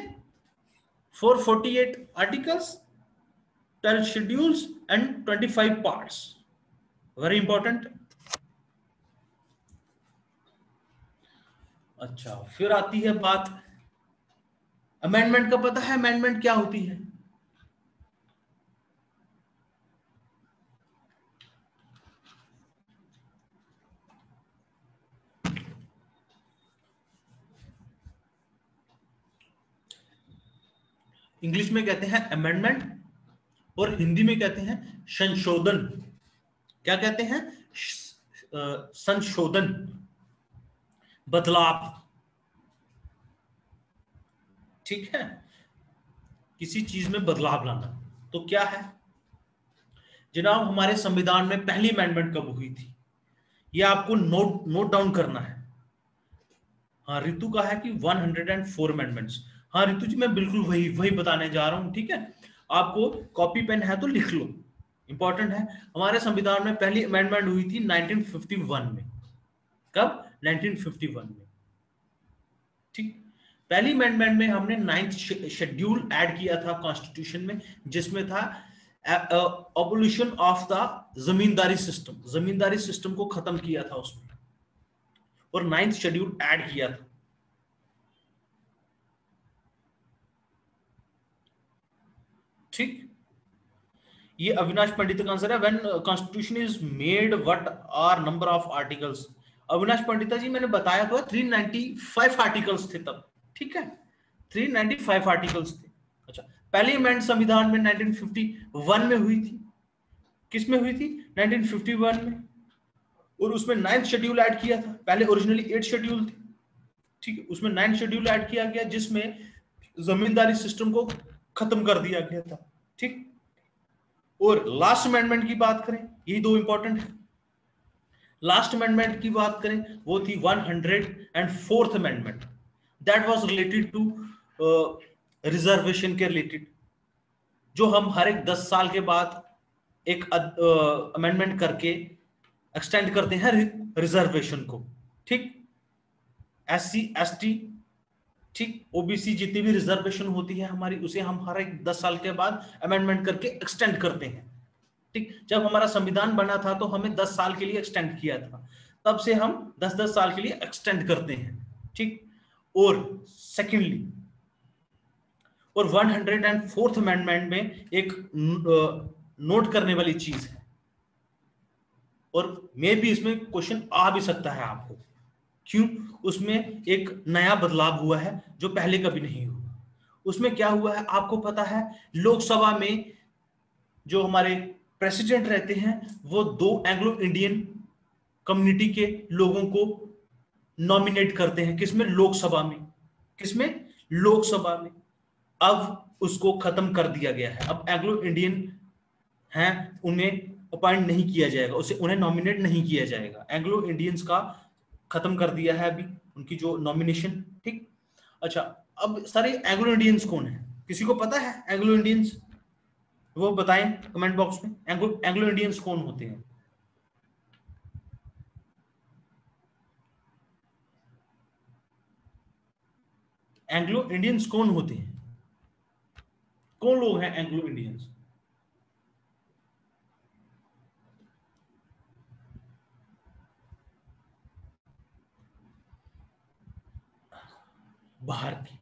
448 articles, 12 schedules and 25 parts. Very important. अच्छा, फिर आती है बात अमेंडमेंट का। पता है अमेंडमेंट क्या होती है? इंग्लिश में कहते हैं अमेंडमेंट और हिंदी में कहते हैं संशोधन। क्या कहते हैं? संशोधन, बदलाव। ठीक है, किसी चीज में बदलाव लाना। तो क्या है जनाब, हमारे संविधान में पहली अमेंडमेंट कब हुई थी? ये आपको नोट डाउन करना है। हाँ, ऋतु का है कि 104 अमेंडमेंट्स। हाँ ऋतु जी, मैं बिल्कुल वही बताने जा रहा हूं। ठीक है, आपको कॉपी पेन है तो लिख लो, इंपॉर्टेंट है। हमारे संविधान में पहली अमेंडमेंट हुई थी 1951 में। कब? 1951 में। ठीक, पहली अमेंडमेंट में हमने 9th शेड्यूल ऐड किया था कॉन्स्टिट्यूशन में, जिसमें था abolition of the zamindari system. Zamindari system को खत्म किया था उसमें, और 9th शेड्यूल ऐड किया था। ठीक, ये अविनाश पंडित का आंसर है। When constitution is made what are number of articles? Avinash Pandita ji, मैंने बताया तो 395 आर्टिकल्स थे तब। ठीक है, 395 आर्टिकल्स थे। अच्छा, पहली अमेंड संविधान में 1951 में हुई थी। किस में हुई थी? 1951 में। और उसमें 9th शेड्यूल ऐड किया था। पहले ओरिजिनली 8 शेड्यूल थी। ठीक है, उसमें 9th शेड्यूल ऐड किया गया, जिसमें जमींदारी सिस्टम को खत्म कर दिया गया था। ठीक, और लास्ट अमेंडमेंट की बात करें, यही दो इंपॉर्टेंट है। लास्ट अमेंडमेंट की बात करें, वो थी 104th amendment. That was related to reservation के रिलेटेड, जो हम हर एक 10 साल के बाद एक अमेंडमेंट करके एक्सटेंड करते हैं रिजर्वेशन को। ठीक, SC ST, ठीक, ओबीसी, जितनी भी रिजर्वेशन होती है हमारी, उसे हम हर एक 10 साल के बाद अमेंडमेंट करके एक्सटेंड करते हैं। ठीक, जब हमारा संविधान बना था तो हमें 10 साल के लिए एक्सटेंड किया था, तब से हम 10-10 साल के लिए एक्सटेंड करते हैं। ठीक, और सेकेंडली, और 104th अमेंडमेंट में एक नोट करने वाली चीज है, और मे भी इसमें क्वेश्चन आ भी सकता है आपको। क्यों? उसमें एक नया बदलाव हुआ है जो पहले कभी नहीं हुआ। उसमें क्या हुआ है आपको पता है? लोकसभा में जो हमारे प्रेसिडेंट रहते हैं, वो 2 एंग्लो इंडियन कम्युनिटी के लोगों को नॉमिनेट करते हैं। किसमें? लोकसभा में। किसमें? लोकसभा में। अब उसको खत्म कर दिया गया है। अब एंग्लो इंडियन हैं, उन्हें अपॉइंट नहीं किया जाएगा, उन्हें नॉमिनेट नहीं किया जाएगा। एंग्लो इंडियंस का खत्म कर दिया है अभी उनकी जो नॉमिनेशन। ठीक, अच्छा, अब सारे एंग्लो इंडियंस कौन है? किसी को पता है एंग्लो इंडियंस? वो बताएं कमेंट बॉक्स में, एंग्लो इंडियंस कौन होते हैं? एंग्लो इंडियंस कौन होते हैं? कौन लोग हैं एंग्लो इंडियंस? बाहर की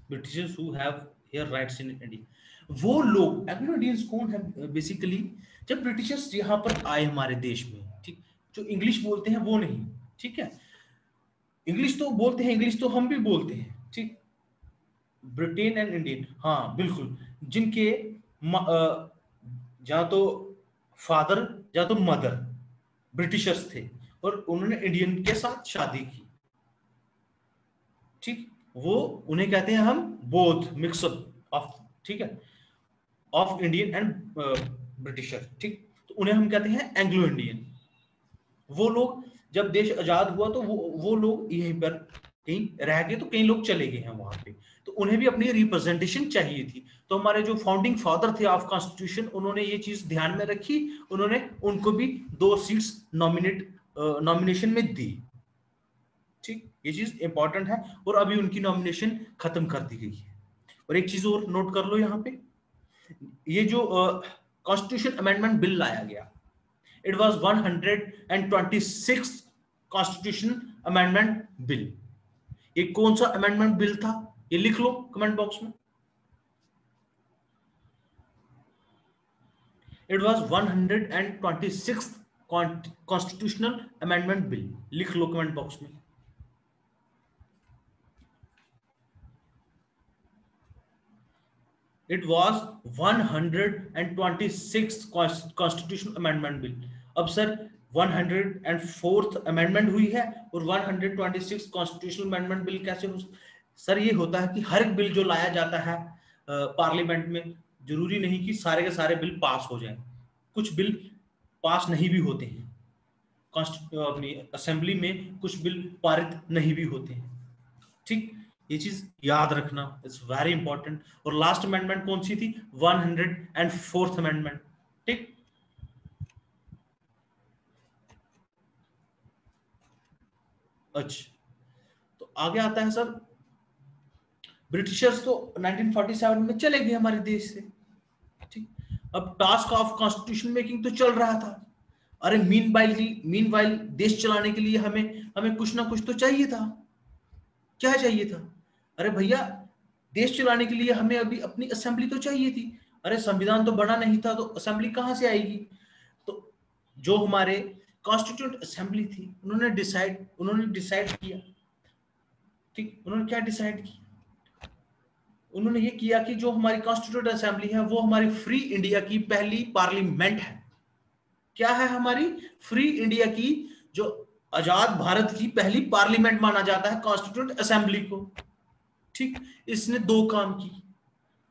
Britishers who have here rights in India. वो लोग एंग्लो इंडियंस कौन है बेसिकली? जब ब्रिटिशर्स यहाँ पर आए हमारे देश में, ठीक, जो इंग्लिश बोलते हैं वो नहीं। ठीक है, इंग्लिश तो बोलते हैं, इंग्लिश तो हम भी बोलते हैं। ठीक, ब्रिटेन एंड इंडियन, हाँ बिल्कुल, जिनके जहाँ तो फादर या तो मदर ब्रिटिशर्स थे, और उन्होंने इंडियन के साथ शादी की। ठीक, वो उन्हें कहते हैं हम बोथ मिक्सअप ऑफ, ठीक है, ऑफ इंडियन एंड ब्रिटिशर। ठीक, तो उन्हें हम कहते हैं एंग्लो इंडियन। वो लोग जब देश आजाद हुआ तो वो लोग यहीं पर कहीं रह गए, तो कई लोग चले गए हैं वहां पे, तो उन्हें भी अपनी रिप्रेजेंटेशन चाहिए थी। तो हमारे जो फाउंडिंग फादर थे ऑफ कॉन्स्टिट्यूशन, उन्होंने ये चीज ध्यान में रखी, उन्होंने उनको भी 2 सीट्स नॉमिनेशन में दी। ठीक, ये चीज इंपॉर्टेंट है, और अभी उनकी नॉमिनेशन खत्म कर दी गई है। और एक चीज और नोट कर लो यहाँ पे, ये जो कॉन्स्टिट्यूशन अमेंडमेंट बिल लाया गया, it was 126th constitution amendment bill. ये कौन सा अमेंडमेंट बिल था? ये लिख लो कमेंट बॉक्स में। It was 126th constitutional amendment bill. लिख लो कमेंट बॉक्स में। It was 126 constitution amendment bill. अब सर 104th अमेंडमेंट हुई है और 126 कॉन्स्टिट्यूशनल अमेंडमेंट बिल कैसे हो? सर ये होता है कि हर एक बिल जो लाया जाता है पार्लियामेंट में, जरूरी नहीं कि सारे के सारे बिल पास हो जाएं, कुछ बिल पास नहीं भी होते हैं, अपनी असेंबली में कुछ बिल पारित नहीं भी होते हैं। ठीक, ये चीज याद रखना, इट्स वेरी इंपॉर्टेंट। और लास्ट अमेंडमेंट कौन सी थी? 104th amendment. ठीक, अच्छा, तो आगे आता है सर, ब्रिटिशर्स तो 1947 में चले गए हमारे देश से। ठीक, अब टास्क ऑफ कॉन्स्टिट्यूशन मेकिंग तो चल रहा था। अरे मीनवाइल देश चलाने के लिए हमें कुछ ना कुछ तो चाहिए था। क्या चाहिए था? अरे भैया, देश चलाने के लिए हमें अभी अपनी असेंबली तो चाहिए थी। अरे संविधान तो बना नहीं था तो असेंबली कहां से आएगी? तो जो हमारे कॉन्स्टिट्यूंट असेंबली थी, उन्होंने डिसाइड किया। ठीक, उन्होंने क्या डिसाइड किया? उन्होंने ये किया कि जो हमारी कॉन्स्टिट्यूंट असेंबली है वो हमारी फ्री इंडिया की पहली पार्लियामेंट है। क्या है? हमारी फ्री इंडिया की, जो आजाद भारत की पहली पार्लियामेंट माना जाता है कॉन्स्टिट्यूंट असेंबली को। ठीक, इसने दो काम की।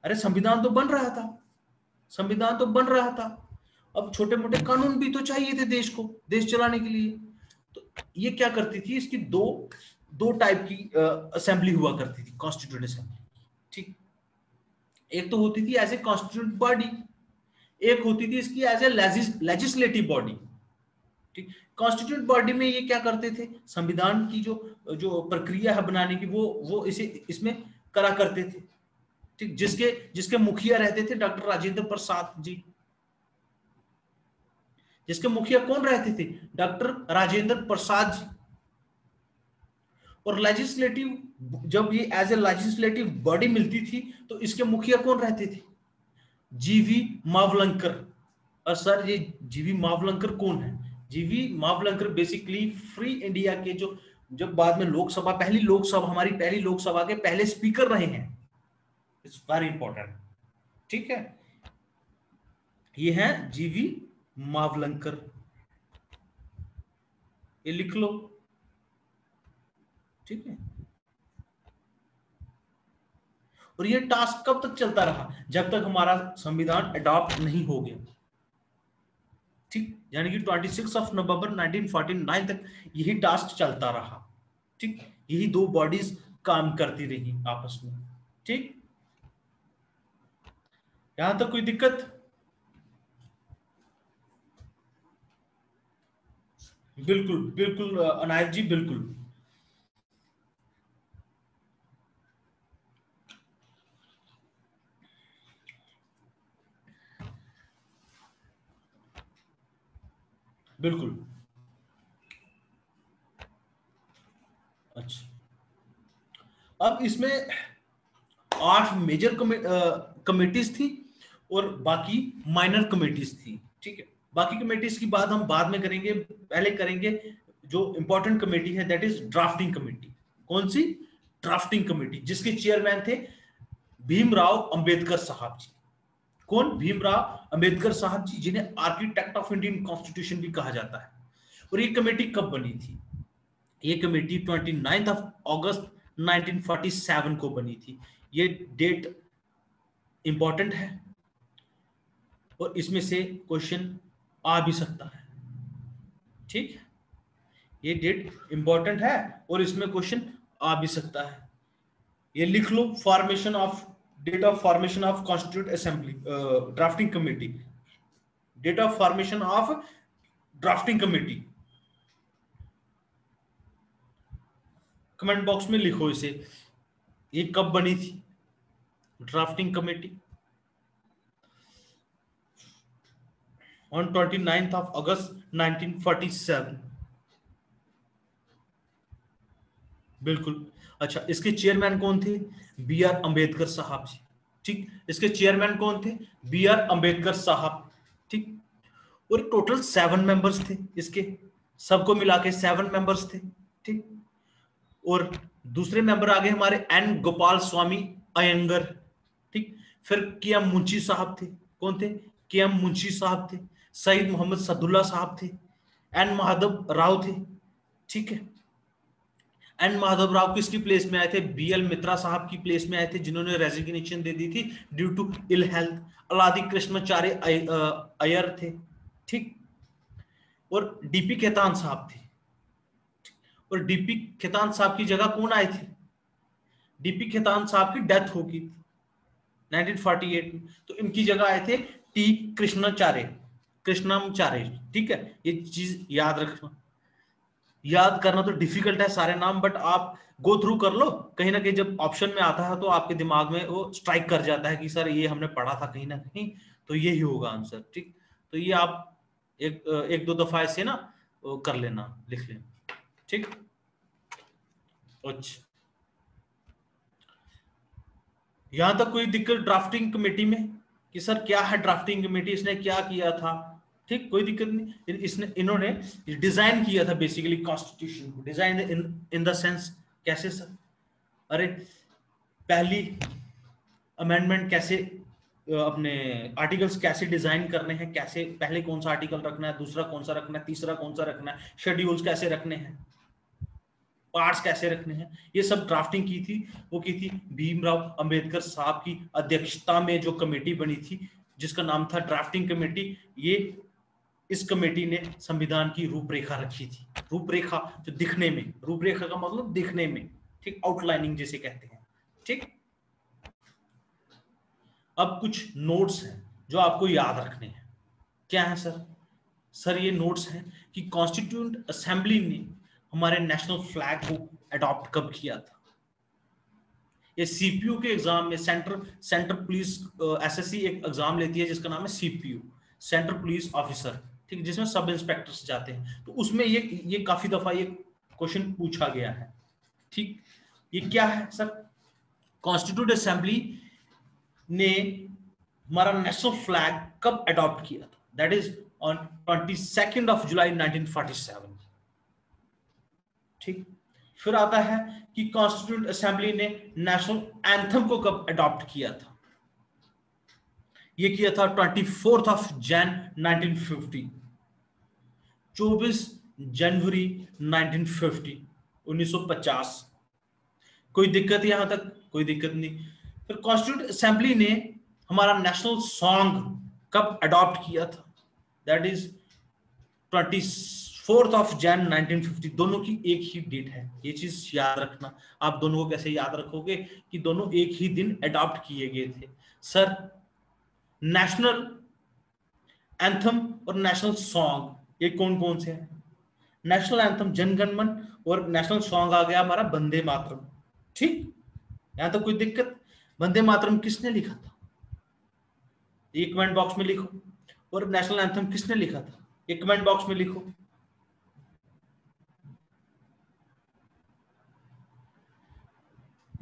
अरे संविधान तो बन रहा था, संविधान तो बन रहा था, अब छोटे मोटे कानून भी तो चाहिए थे देश को, देश चलाने के लिए। तो ये क्या करती थी, इसकी दो टाइप की असेंबली हुआ करती थी, कॉन्स्टिट्यूंट असेंबली। ठीक, एक तो होती थी एज ए कॉन्स्टिट्यूंट बॉडी, एक होती थी इसकी एज ए लेजिस्लेटिव बॉडी। ठीक, कॉन्स्टिट्यूंट बॉडी में ये क्या करते थे, संविधान की जो जो प्रक्रिया है बनाने की, वो इसे इसमें करा करते थे। ठीक, जिसके मुखिया रहते थे डॉक्टर राजेंद्र प्रसाद जी। जिसके मुखिया कौन रहते थे? डॉक्टर राजेंद्र प्रसाद जी। और लेजिस्लेटिव, जब ये एज ए लेजिस्लेटिव बॉडी मिलती थी तो इसके मुखिया कौन रहते थे? जीवी मावलंकर। और सर ये जीवी मावलंकर कौन है? जीवी मावलंकर बेसिकली फ्री इंडिया के जो, जब बाद में लोकसभा, हमारी पहली लोकसभा के पहले स्पीकर रहे हैं। It's very important. ठीक है, ये है जीवी मावलंकर, ये लिख लो। ठीक है, और ये टास्क कब तक चलता रहा? जब तक हमारा संविधान अडॉप्ट नहीं हो गया। ठीक, यानी कि 26 नवंबर 1949 तक यही टास्क चलता रहा। ठीक, यही दो बॉडीज काम करती रही आपस में। ठीक, यहां तक कोई दिक्कत? बिल्कुल बिल्कुल अनायत जी, बिल्कुल। बिल्कुल। अच्छा, अब इसमें 8 मेजर कमेटीज थी और बाकी माइनर कमेटीज थी। ठीक है, बाकी कमेटीज की बात हम बाद में करेंगे, पहले करेंगे जो इंपॉर्टेंट कमेटी है, दैट इज ड्राफ्टिंग कमेटी। कौन सी? ड्राफ्टिंग कमेटी, जिसके चेयरमैन थे भीमराव अंबेडकर साहब जी। कौन? भीमराव अंबेडकर साहब जी, जिन्हें आर्किटेक्ट ऑफ इंडियन कॉन्स्टिट्यूशन भी कहा जाता है। और ये कमेटी कब बनी थी? ये कमेटी 29 अगस्त 1947 को बनी थी। ये डेट इंपॉर्टेंट है और इसमें से क्वेश्चन आ भी सकता है। ठीक, ये डेट इंपॉर्टेंट है और इसमें क्वेश्चन आ भी सकता है। ये लिख लो, formation of, date of formation of constitute assembly, drafting committee, date of formation of drafting committee. Comment box में लिखो इसे, ये कब बनी थी ड्राफ्टिंग कमेटी? ऑन 29 अगस्त 1947। बिल्कुल। अच्छा, इसके चेयरमैन कौन थे? बी आर अंबेडकर साहब जी। ठीक, इसके चेयरमैन कौन थे? बी आर अंबेडकर साहब। ठीक, और टोटल 7 मेंबर्स थे इसके, सबको मिला के 7 मेंबर्स थे। ठीक, और दूसरे मेंबर आ गए हमारे एन गोपाल स्वामी अयंगर। ठीक, फिर के एम मुंशी साहब थे। कौन थे? के एम मुंशी साहब थे। सईद मोहम्मद सदुल्ला साहब थे। एन माधव राव थे। ठीक है, एन माधव राव किसकी प्लेस में आए थे? बी एल मित्रा साहब की प्लेस में आए थे, जिन्होंने रेजिग्नेशन दे दी थी due to ill health. अलादी Krishnacharya Iyer थे। ठीक, और डीपी खेतान साहब थे। और डीपी खेतान साहब की जगह कौन आए थे? डीपी खेतान साहब की डेथ हो गई 1948 में, तो इनकी जगह आए थे टी कृष्णाचार्य। ठीक है, ये चीज याद रखना। याद करना तो डिफिकल्ट है सारे नाम, बट आप गो थ्रू कर लो, कहीं ना कहीं जब ऑप्शन में आता है तो आपके दिमाग में वो स्ट्राइक कर जाता है कि सर ये हमने पढ़ा था कहीं ना कहीं, तो यही होगा आंसर। ठीक, तो ये आप एक दो दफा ऐसे ना कर लेना, लिख लेना। ठीक, अच्छा, यहां तक कोई दिक्कत ड्राफ्टिंग कमेटी में कि सर क्या है ड्राफ्टिंग कमेटी, इसने क्या किया था? ठीक, कोई दिक्कत नहीं। इन्होंने डिजाइन किया था बेसिकली कॉन्स्टिट्यूशन को। डिजाइन इन द सेंस कैसे सर? अरे पहली अमेंडमेंट कैसे, अपने आर्टिकल्स कैसे डिजाइन करने हैं, कैसे पहले कौन सा आर्टिकल रखना है, दूसरा कौन सा रखना है, तीसरा कौन सा रखना है, शेड्यूल्स कैसे रखने हैं, पार्ट्स कैसे रखने हैं, ये सब ड्राफ्टिंग की थी। वो की थी भीमराव अंबेडकर साहब की अध्यक्षता में जो कमेटी बनी थी, जिसका नाम था ड्राफ्टिंग कमेटी। ये इस कमेटी ने संविधान की रूपरेखा रखी थी। रूपरेखा जो दिखने में, रूपरेखा का मतलब दिखने में, ठीक, आउटलाइनिंग जिसे कहते हैं। ठीक, अब कुछ नोट्स हैं जो आपको याद रखने हैं। क्या है सर? सर ये नोट्स हैं कि कॉन्स्टिट्यूएंट असेंबली ने हमारे नेशनल फ्लैग को अडॉप्ट कब किया था। ये सीपीयू के एग्जाम में सेंट्रल पुलिस एसएससी एक एग्जाम लेती है जिसका नाम है सीपीयू, सेंट्रल पुलिस ऑफिसर। ठीक, जिसमें सब इंस्पेक्टर्स जाते हैं, तो उसमें ये काफी दफा ये क्वेश्चन पूछा गया है। ठीक, ये क्या है सर? कॉन्स्टिट्यूएंट असेंबली ने हमारा नेशनल फ्लैग कब अडॉप्ट किया था? दैट इज ऑन 22 जुलाई 1947। ठीक, फिर आता है कि कॉन्स्टिट्यूएंट असेंबली ने नेशनल एंथम को कब अडॉप्ट किया था? ये किया था 24 जनवरी 1950। 24 जनवरी 1950, 1950। कोई दिक्कत यहां तक? कोई दिक्कत नहीं। फिर कॉन्स्टिट्यूएंट असेंबली ने हमारा नेशनल सॉन्ग कब अडॉप्ट किया था? दैट इज 24 जनवरी 1950। दोनों की एक ही डेट है, ये चीज याद रखना। आप दोनों को कैसे याद रखोगे कि दोनों एक ही दिन अडॉप्ट किए गए थे? सर नेशनल एंथम और नेशनल सॉन्ग ये कौन कौन से हैं? नेशनल एंथम जनगण मन, और नेशनल सॉन्ग आ गया हमारा वंदे मातरम। ठीक, यहां तो कोई दिक्कत? वंदे मातरम किसने लिखा था? ये कमेंट बॉक्स में लिखो। और नेशनल एंथम किसने लिखा था? ये कमेंट बॉक्स में लिखो।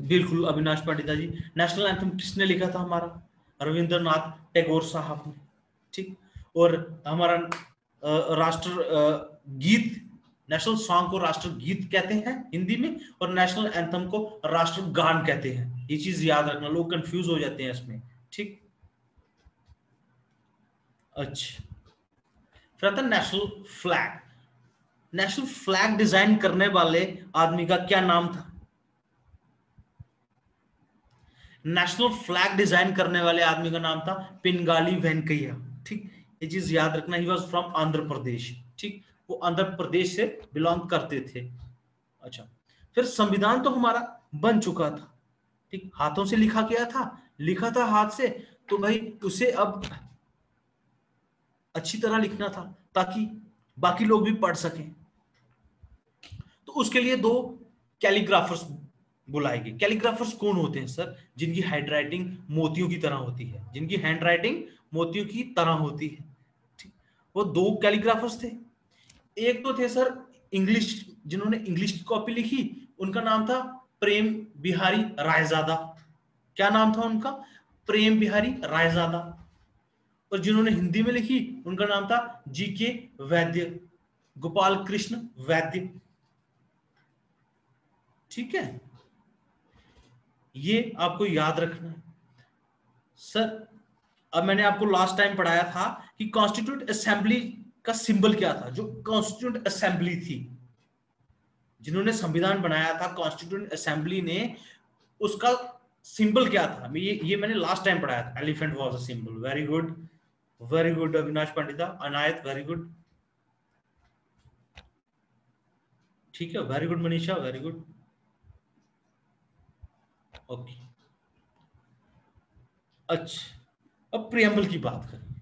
बिल्कुल अविनाश पंडिता जी, नेशनल एंथम किसने लिखा था? हमारा रविंद्रनाथ टैगोर साहब ने। ठीक, और हमारा राष्ट्र गीत, नेशनल सॉन्ग को राष्ट्र गीत कहते हैं हिंदी में, और नेशनल एंथम को राष्ट्रगान कहते हैं। ये चीज याद रखना, लोग कंफ्यूज हो जाते हैं इसमें। ठीक, अच्छा, फिर आता है national flag. National flag design करने वाले आदमी का क्या नाम था? नेशनल फ्लैग डिजाइन करने वाले आदमी का नाम था पिंगाली वेंकैया। ठीक, ये चीज याद रखना। He was from Andhra Pradesh. ठीक, वो आंध्र प्रदेश से बिलोंग करते थे। अच्छा, फिर संविधान तो हमारा बन चुका था। ठीक, हाथों से लिखा गया था, लिखा था हाथ से, तो भाई उसे अब अच्छी तरह लिखना था ताकि बाकी लोग भी पढ़ सकें। तो उसके लिए दो कैलीग्राफर्स बुलाए गए। कैलीग्राफर्स कौन होते हैं सर? जिनकी हैंडराइटिंग मोतियों की तरह होती है, जिनकी हैंडराइटिंग मोतियों की तरह होती है। ठीक, वो दो कैलीग्राफर्स थे। एक तो थे सर इंग्लिश, जिन्होंने इंग्लिश की कॉपी लिखी, उनका नाम था प्रेम बिहारी रायजादा। क्या नाम था उनका? प्रेम बिहारी रायजादा। और जिन्होंने हिंदी में लिखी, उनका नाम था जीके वैद्य, गोपाल कृष्ण वैद्य। ठीक है, ये आपको याद रखना है। सर अब मैंने आपको लास्ट टाइम पढ़ाया था कि कॉन्स्टिट्यूंट असेंबली का सिंबल क्या था। जो कॉन्स्टिट्यूंट असेंबली थी, जिन्होंने संविधान बनाया था, कॉन्स्टिट्यूंट असेंबली ने, उसका सिंबल क्या था? ये मैंने लास्ट टाइम पढ़ाया था। Elephant was a symbol. Very good Avinash Pandita, Anayat very good, ठीक है, very good Manisha, very good, okay. अच्छा, अब प्रियम्बल की बात करें,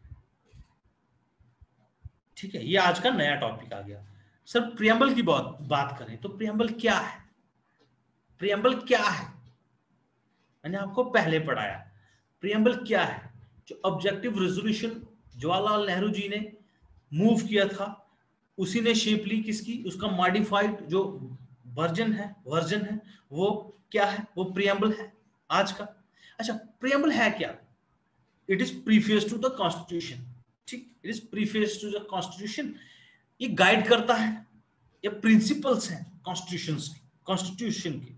ठीक है, ये आज का नया टॉपिक आ गया। सर प्रियम्बल की बात करें तो प्रियम्बल क्या है? प्रियम्बल क्या है मैंने आपको पहले पढ़ाया। प्रियम्बल क्या है? जो ऑब्जेक्टिव रेजोल्यूशन जवाहरलाल नेहरू जी ने मूव किया था, उसी ने शेप ली किसकी? उसका मॉडिफाइड जो वर्जन है वो क्या है? वो प्रियम्बल है आज का। अच्छा, प्रियम्बल है क्या? It is preface to the constitution, ठीक, it is preface to the constitution. ये गाइड करता है, ये प्रिंसिपल्स हैं कॉन्स्टिट्यूशन की।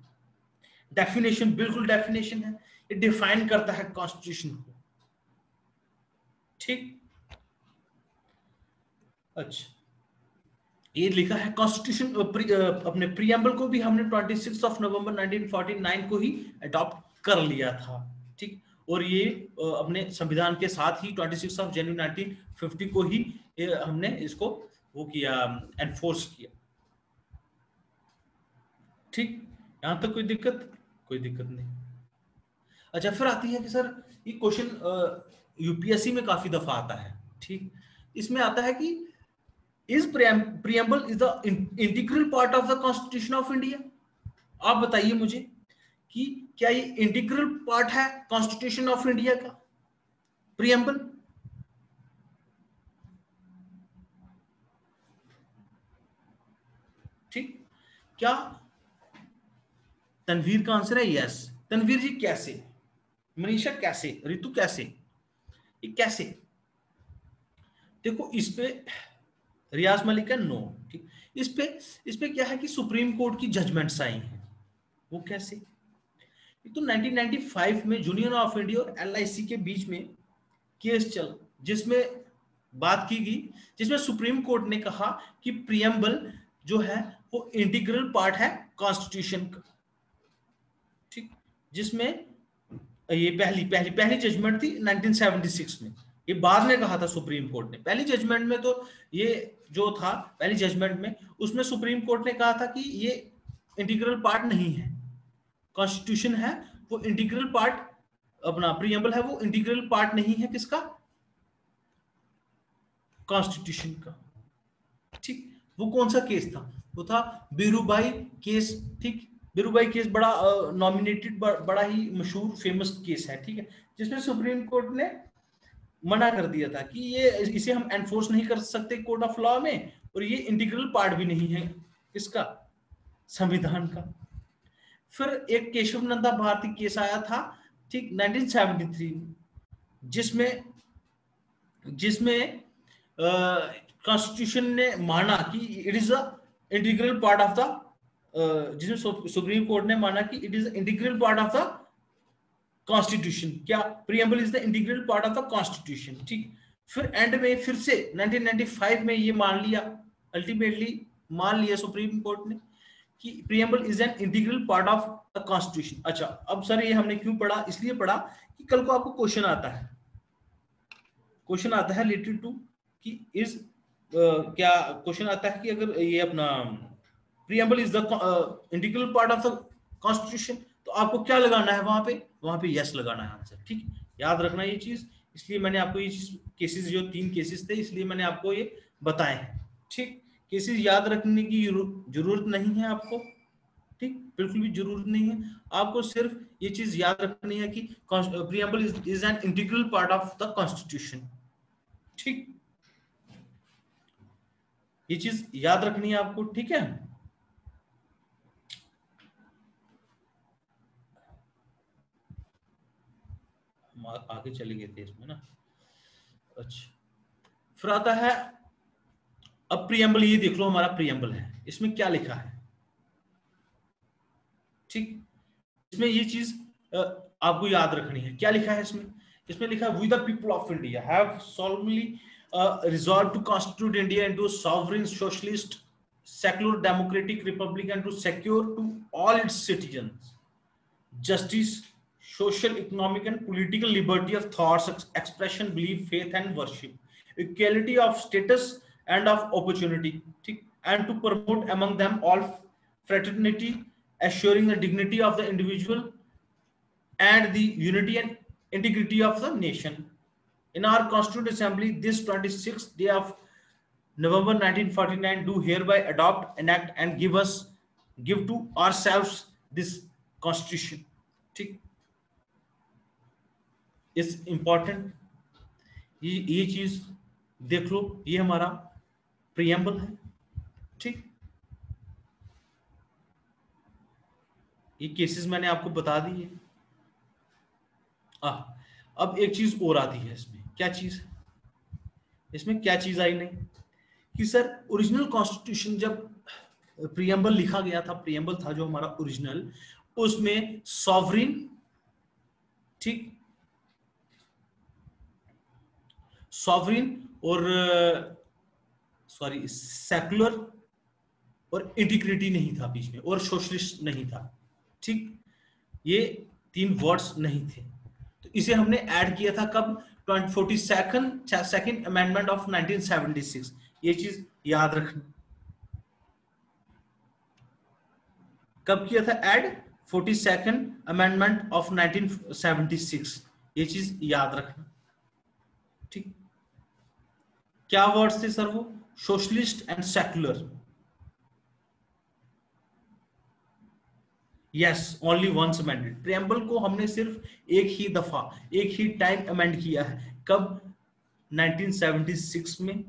डेफिनेशन, बिल्कुल डेफिनेशन है, ये डिफाइन करता है कॉन्स्टिट्यूशन को, ठीक। अच्छा, ये लिखा है कॉन्स्टिट्यूशन, अपने प्रियम्बल को भी हमने 26 नवंबर 1949 को ही अडॉप्ट कर लिया था, ठीक। और ये अपने संविधान के साथ ही 26 जनवरी 1950 को ही हमने इसको वो किया, एनफोर्स किया, ठीक। यहां तक कोई दिक्कत नहीं। अच्छा, फिर आती है कि सर ये क्वेश्चन यूपीएससी में काफी दफा आता है, ठीक। इसमें आता है कि is preamble is the integral part of the constitution of India? आप बताइए मुझे कि क्या ये इंटीग्रल पार्ट है कॉन्स्टिट्यूशन ऑफ इंडिया का, प्रियम्बल? ठीक, क्या? तनवीर का आंसर है यस। तनवीर जी कैसे? मनीषा कैसे? रितु कैसे? ये कैसे? देखो इस पे रियाज मलिक है नो, ठीक। इस पे क्या है कि सुप्रीम कोर्ट की जजमेंट्स आई हैं। वो कैसे? तो 1995 में यूनियन ऑफ इंडिया और एलआईसी के बीच में केस चला, जिसमें बात की गई, जिसमें सुप्रीम कोर्ट ने कहा कि प्रियम्बल जो है वो इंटीग्रल पार्ट है कॉन्स्टिट्यूशन का, ठीक। जिसमें ये पहली जजमेंट थी 1976 में। ये बाद में कहा था सुप्रीम कोर्ट ने। पहली जजमेंट में तो ये जो था, पहली जजमेंट में उसमें सुप्रीम कोर्ट ने कहा था कि ये इंटीग्रल पार्ट नहीं है, कॉन्स्टिट्यूशन है वो इंटीग्रल पार्ट, अपना प्रियम्बल है वो इंटीग्रल पार्ट नहीं है किसका? कॉन्स्टिट्यूशन का, ठीक। वो कौन सा केस था? वो था बीरूभाई केस, ठीक। बीरूभाई केस बड़ा नॉमिनेटेड, बड़ा ही मशहूर फेमस केस है, ठीक है, जिसमें सुप्रीम कोर्ट ने मना कर दिया था कि ये इसे हम एनफोर्स नहीं कर सकते कोर्ट ऑफ लॉ में, और ये इंटीग्रल पार्ट भी नहीं है किसका? संविधान का। फिर एक केशव नंदा भारती केस आया था, ठीक, 1973 में, जिसमें जिसमें कॉन्स्टिट्यूशन ने माना कि it is a integral part of the, जिसमें सुप्रीम कोर्ट ने माना कि it is integral part of the constitution. क्या? Preamble is the integral part of the constitution, ठीक। फिर एंड में फिर से 1995 में ये मान लिया, अल्टीमेटली मान लिया सुप्रीम कोर्ट ने कि preamble is an integral part of the constitution. अच्छा, अब सर ये हमने क्यों पढ़ा? इसलिए पढ़ा कि कल को आपको क्वेश्चन आता है रिलेटेड टू कि इज क्या क्वेश्चन आता है कि अगर ये अपना preamble is the integral part of the constitution, तो आपको क्या लगाना है वहां पे यस लगाना है आंसर, ठीक। याद रखना ये चीज, इसलिए मैंने आपको ये चीज, केसेस जो 3 केसेस थे, इसलिए मैंने आपको ये बताए हैं, ठीक। केसेस याद रखने की जरूरत नहीं है आपको, ठीक, बिल्कुल भी जरूरत नहीं है आपको। सिर्फ ये चीज याद रखनी है कि preamble is an integral part of the constitution, ठीक। ये चीज याद रखनी है आपको, ठीक है। हम आगे चले गए थे इसमें ना। अच्छा, फिर आता है अब प्रियम्बल। ये देख लो, हमारा प्रियम्बल है, इसमें क्या लिखा है, ठीक। इसमें ये चीज आपको याद रखनी है, क्या लिखा है इसमें इसमें लिखा है we the people of India have solemnly resolved to constitute India into a sovereign socialist secular democratic republic and to secure to all its citizens justice, social, economic, and political liberty of thoughts, expression, belief, faith, and worship, equality of status and of opportunity, and to promote among them all fraternity, assuring the dignity of the individual and the unity and integrity of the nation. In our Constituent Assembly, this 26th day of November 1949, do hereby adopt, enact, and give to ourselves this Constitution. ठीक, इस important ये चीज देख लो, ये हमारा preamble है। ठीक, ये केसेस मैंने आपको बता दी है। अब एक चीज और आती है इसमें, क्या चीज? इसमें क्या चीज आई नहीं कि सर ओरिजिनल कॉन्स्टिट्यूशन जब प्रीएम्बल लिखा गया था, प्रीएम्बल था जो हमारा ओरिजिनल, उसमें सॉवरिन, ठीक, सॉवरिन और सॉरी सेकुलर और इंटीग्रिटी नहीं था बीच में, और सोशलिस्ट नहीं था। ठीक, ये तीन वर्ड्स नहीं थे, तो इसे हमने ऐड किया था कब? 42nd amendment of 1976। ये चीज याद रखना, कब किया था ऐड? 42nd amendment of 1976। ये चीज याद रखना। ठीक, क्या वर्ड्स थे सर वो? Socialist and secular. Yes, only once amended. Preamble को हमने सिर्फ एक ही दफा, एक ही टाइम अमेंड किया है, कब? 1976 में,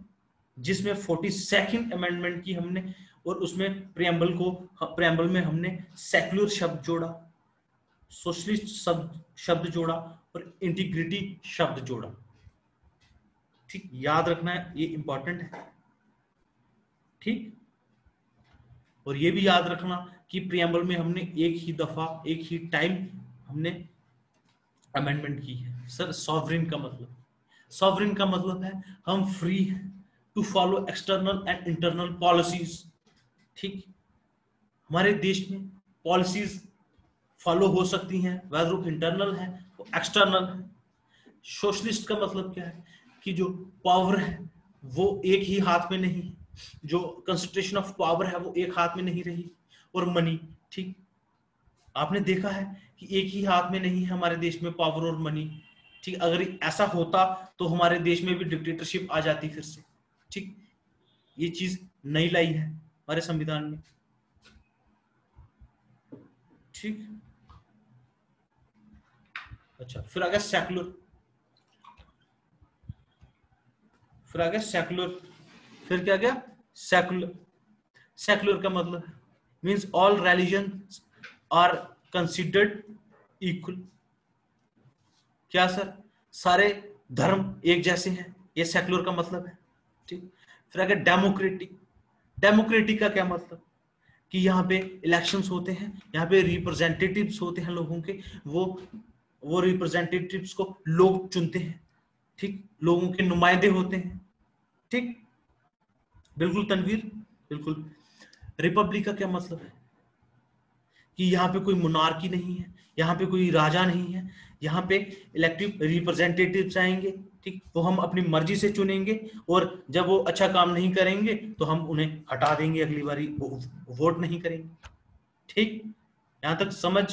जिसमें 42nd अमेंडमेंट की हमने, और उसमें प्रीएम्बल में हमने सेकुलर शब्द जोड़ा, सोशलिस्ट शब्द जोड़ा और इंटीग्रिटी शब्द जोड़ा। ठीक, याद रखना है, ये इंपॉर्टेंट है। ठीक, और ये भी याद रखना कि प्रीएम्बल में हमने एक ही दफा, एक ही टाइम हमने अमेंडमेंट की है। सर सॉवरिन का मतलब, सॉवरिन का मतलब है हम फ्री हैं to follow external and internal policies. ठीक, हमारे देश में पॉलिसीज फॉलो हो सकती हैं, वेदर वो इंटरनल है वो एक्सटर्नल है। सोशलिस्ट का मतलब क्या है कि जो पावर है वो एक ही हाथ में नहीं, जो कंसंट्रेशन ऑफ पावर है वो एक हाथ में नहीं रही, और मनी, ठीक, आपने देखा है कि एक ही हाथ में नहीं है हमारे देश में पावर और मनी। ठीक, अगर ऐसा होता तो हमारे देश में भी डिक्टेटरशिप आ जाती फिर से। ठीक, ये चीज नहीं लाई है हमारे संविधान में। ठीक, अच्छा, फिर आ गया सेकुलर, फिर आ गया सेकुलर, फिर क्या गया? सेकुलर। सेकुलर का मतलब means all religions are considered equal. क्या सर? सारे धर्म एक जैसे हैं, ये सेकुलर का मतलब है। ठीक, फिर आ गया डेमोक्रेटिक। डेमोक्रेटिक का क्या मतलब कि यहाँ पे इलेक्शंस होते हैं, यहाँ पे रिप्रेजेंटेटिव्स होते हैं लोगों के, वो रिप्रेजेंटेटिव्स को लोग चुनते हैं। ठीक, लोगों के नुमाइंदे होते हैं। ठीक, बिल्कुल तनवीर, बिल्कुल। रिपब्लिक का क्या मतलब है कि यहाँ पे कोई मोनार्की नहीं है, यहाँ पे कोई राजा नहीं है, यहाँ पे इलेक्टिव रिप्रेजेंटेटिव्स आएंगे। ठीक, वो हम अपनी मर्जी से चुनेंगे, और जब वो अच्छा काम नहीं करेंगे तो हम उन्हें हटा देंगे, अगली बारी वोट नहीं करेंगे। ठीक, यहां तक समझ,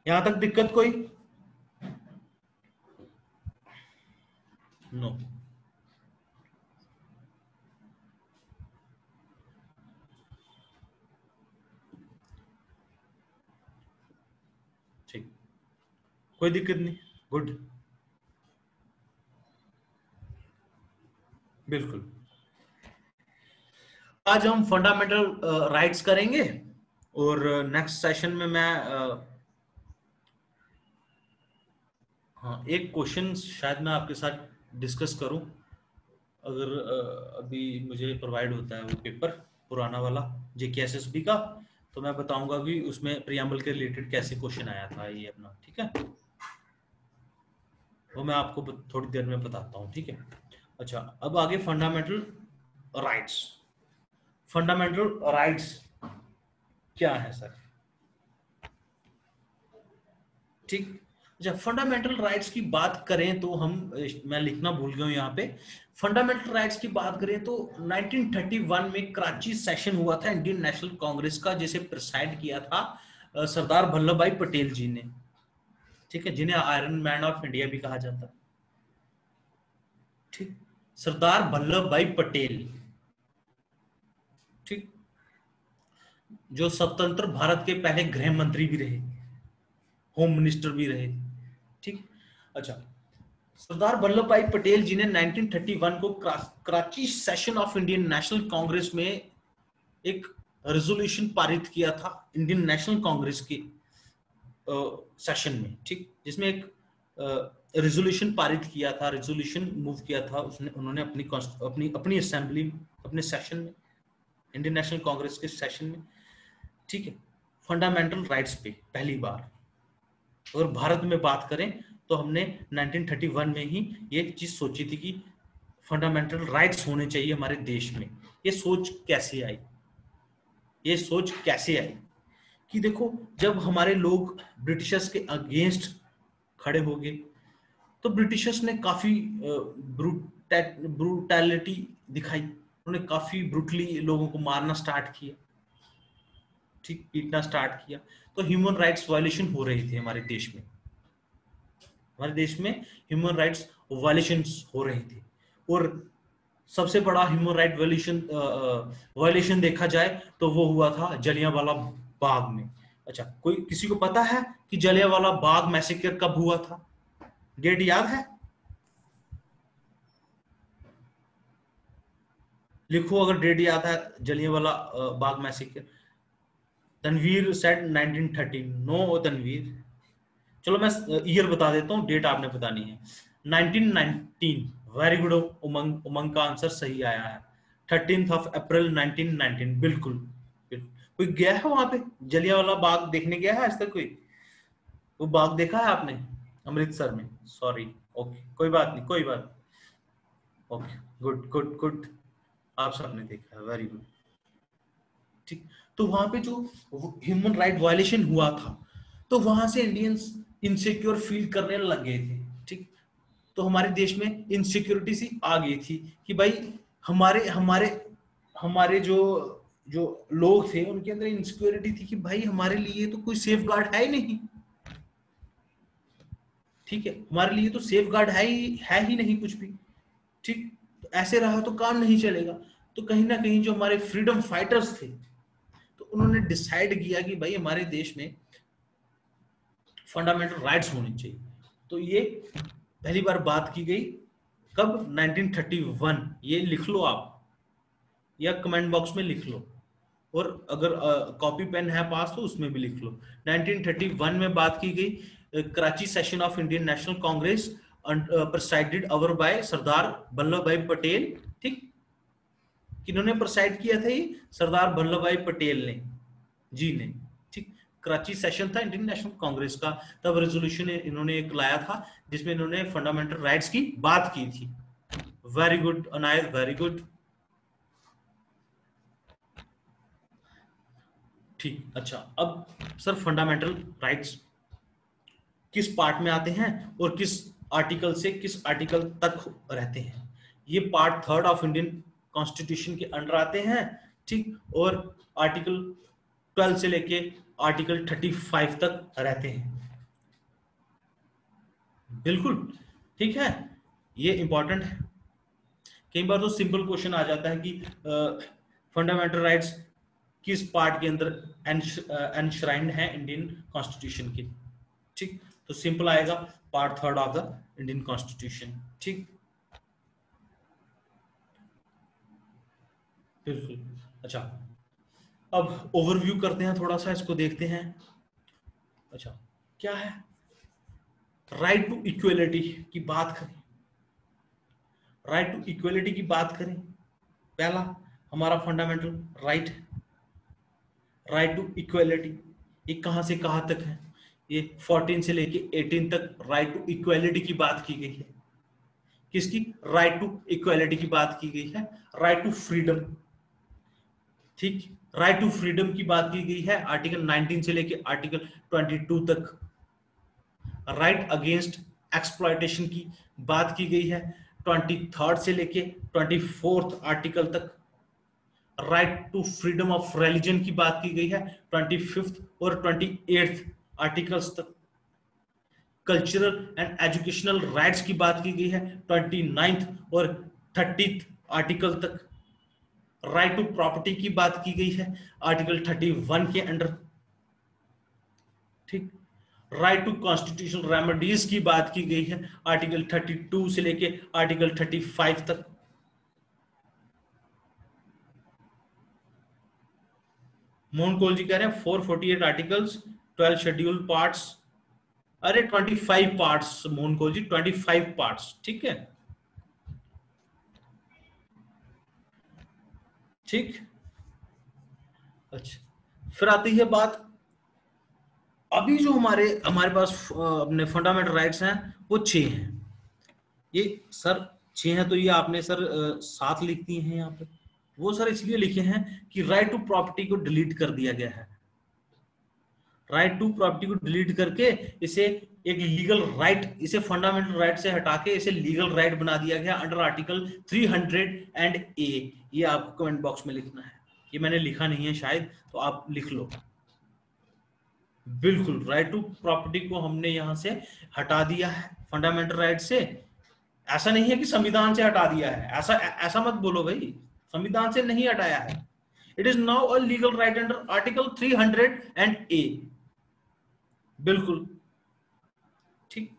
यहां तक दिक्कत कोई? नो। ठीक, कोई दिक्कत नहीं, गुड, बिल्कुल। आज हम फंडामेंटल राइट्स करेंगे, और नेक्स्ट सेशन में मैं हाँ, एक क्वेश्चन शायद मैं आपके साथ डिस्कस करूं, अगर अभी मुझे प्रोवाइड होता है वो पेपर पुराना वाला JKSSB का, तो मैं बताऊंगा कि उसमें प्रीएम्बल के रिलेटेड कैसे क्वेश्चन आया था ये अपना। ठीक है, वो मैं आपको थोड़ी देर में बताता हूँ, ठीक है। अच्छा, अब आगे फंडामेंटल राइट्स। फंडामेंटल राइट्स क्या है सर? ठीक। अच्छा, फंडामेंटल राइट्स की बात करें तो हम, मैं लिखना भूल गया हूं यहाँ पे। फंडामेंटल राइट्स की बात करें तो 1931 में कराची सेशन हुआ था इंडियन नेशनल कांग्रेस का, जिसे प्रिसाइड किया था सरदार वल्लभ भाई पटेल जी ने, ठीक है, जिन्हें आयरन मैन ऑफ इंडिया भी कहा जाता है। ठीक, सरदार वल्लभ भाई पटेल, ठीक, जो स्वतंत्र भारत के पहले गृह मंत्री भी रहे, होम मिनिस्टर भी रहे। ठीक। अच्छा, सरदार वल्लभ भाई पटेल जी ने 1931 को Karachi session of Indian National Congress में एक रेजोल्यूशन पारित किया था, इंडियन नेशनल कांग्रेस के सेशन में, ठीक, जिसमें एक रेजोल्यूशन पारित किया था, रेजोल्यूशन मूव किया था उसने, उन्होंने अपनी अपनी अपनी असेंबली, अपने सेशन में, इंडियन नेशनल कांग्रेस के सेशन में, ठीक है, फंडामेंटल राइट्स पे पहली बार। और भारत में बात करें तो हमने 1931 में ही ये चीज सोची थी कि फंडामेंटल राइट्स होने चाहिए हमारे देश में। ये सोच कैसे आई? ये सोच कैसे आई कि देखो, जब हमारे लोग ब्रिटिशर्स के अगेंस्ट खड़े हो गए तो ब्रिटिशर्स ने काफी ब्रूटैलिटी दिखाई, उन्होंने काफी ब्रूटली लोगों को मारना स्टार्ट किया, ठीक, पीटना स्टार्ट किया। तो ह्यूमन राइट्स वायलेशन हो रही थी हमारे देश में, हमारे देश में ह्यूमन राइट्स वायलेशंस हो रही थी। और सबसे बड़ा ह्यूमन राइट वायलेशन देखा जाए तो वो हुआ था जलियांवाला बाग में। अच्छा, कोई किसी को पता है कि जलियांवाला बाग मैसेकर कब हुआ था? डेट याद है? लिखो अगर डेट याद है, Jallianwala Bagh massacre. Tanveer said 1913। No Tanveer, चलो मैं ईयर बता देता हूँ, डेट आपने बतानी है। 1919। वेरी गुड उमंग, उमंग का आंसर सही आया है। 13 अप्रैल 1919, बिल्कुल, बिल्कुल। कोई गया है वहां पे जलियांवाला बाग देखने? गया है आज तक कोई? वो बाग देखा है आपने अमृतसर में? सॉरी, ओके, कोई बात नहीं, कोई बात। ओके, गुड गुड गुड, आप सबने देखा है, वेरी गुड। ठीक, तो वहां पे जो ह्यूमन राइट वायलेशन हुआ था, तो वहां से इंडियंस इनसिक्योर फील करने लग गए थे, ठीक। तो हमारे देश में इनसिक्योरिटी सी आ गई थी कि भाई हमारे हमारे हमारे जो जो लोग थे उनके अंदर इनसिक्योरिटी थी कि भाई हमारे लिए तो कोई सेफ गार्ड है ही नहीं, ठीक है, हमारे लिए तो सेफ गार्ड है ही नहीं कुछ भी, ठीक। तो ऐसे रहा तो काम नहीं चलेगा। तो कहीं ना कहीं जो हमारे फ्रीडम फाइटर्स थे, तो उन्होंने डिसाइड किया कि भाई हमारे देश में फंडामेंटल राइट्स होनी चाहिए। तो ये पहली बार बात की गई कब? 1931। ये लिख लो आप, या कमेंट बॉक्स में लिख लो, और अगर कॉपी पेन है पास तो उसमें भी लिख लो। 1931 में बात की गई, Karachi session of Indian National Congress presided over by Sardar Vallabhbhai Patel, ठीक। किन्होंने प्रेसाइड किया था? ये सरदार वल्लभ भाई पटेल ने, जी ने, ठीक। कराची सेशन था इंडियन नेशनल कांग्रेस का, तब रेजोल्यूशन इन्होंने एक लाया था जिसमें इन्होंने फंडामेंटल राइट्स की बात की थी। Very good Anayat, very good, ठीक। अच्छा, अब सर फंडामेंटल राइट्स किस पार्ट में आते हैं और किस आर्टिकल से किस आर्टिकल तक रहते हैं? ये पार्ट 3 ऑफ इंडियन कॉन्स्टिट्यूशन के अंडर आते हैं, ठीक। और आर्टिकल 12 से लेके आर्टिकल 35 तक रहते हैं, बिल्कुल, ठीक है। ये इंपॉर्टेंट है। कई बार तो सिंपल क्वेश्चन आ जाता है कि फंडामेंटल राइट्स किस पार्ट के अंदर एनश्राइंड है इंडियन कॉन्स्टिट्यूशन की, ठीक। तो सिंपल आएगा, part 3 of the Indian constitution, ठीक, बिल्कुल। अच्छा, अब ओवरव्यू करते हैं, थोड़ा सा इसको देखते हैं। अच्छा, क्या है राइट टू इक्वलिटी की बात करें, राइट टू इक्वलिटी की बात करें, पहला हमारा fundamental right, right to equality, ये कहां से कहां तक है? ये 14 से लेके 18 तक राइट टू इक्वालिटी की बात की गई है। किसकी? राइट टू इक्वालिटी की बात की गई है, राइट टू फ्रीडम। ठीक, राइट टू फ्रीडम की बात की गई है आर्टिकल 19 से लेके आर्टिकल 22 तक। राइट अगेंस्ट एक्सप्लॉयटेशन की बात की गई है 23rd से लेके 24th आर्टिकल तक। Right to freedom of religion की बात की गई है 25th और 28th आर्टिकल्स तक। कल्चरल एंड एजुकेशनल राइट्स की बात की गई है 29th और 30th आर्टिकल तक। राइट टू प्रॉपर्टी की बात की गई है आर्टिकल 31 के अंडर। ठीक, राइट टू कॉन्स्टिट्यूशनल रेमेडीज की बात की गई है आर्टिकल 32 से लेके आर्टिकल 35 तक। मोहन कोल जी कह रहे हैं 448 आर्टिकल्स, 12 शेड्यूल पार्ट्स। अरे 25 पार्ट्स मोहन कोल जी, 25 पार्ट्स। ठीक है, ठीक। अच्छा, फिर आती है बात, अभी जो हमारे हमारे पास अपने फंडामेंटल राइट्स हैं वो 6 हैं। ये सर 6 हैं, तो ये आपने सर 7 लिख दिए हैं यहाँ पे। वो सर इसलिए लिखे हैं कि राइट टू प्रॉपर्टी को डिलीट कर दिया गया है। राइट टू प्रॉपर्टी को डिलीट करके इसे एक लीगल राइट, इसे फंडामेंटल राइट से हटा के इसे लीगल राइट बना दिया गया अंडर आर्टिकल 300 ए। ये आपको कमेंट बॉक्स में लिखना है, ये मैंने लिखा नहीं है शायद, तो आप लिख लो। बिल्कुल, राइट टू प्रॉपर्टी को हमने यहां से हटा दिया है फंडामेंटल राइट से। ऐसा नहीं है कि संविधान से हटा दिया है, ऐसा ऐसा मत बोलो भाई, संविधान से नहीं हटाया है। It is now a legal right under article 300 ए। बिल्कुल ठीक।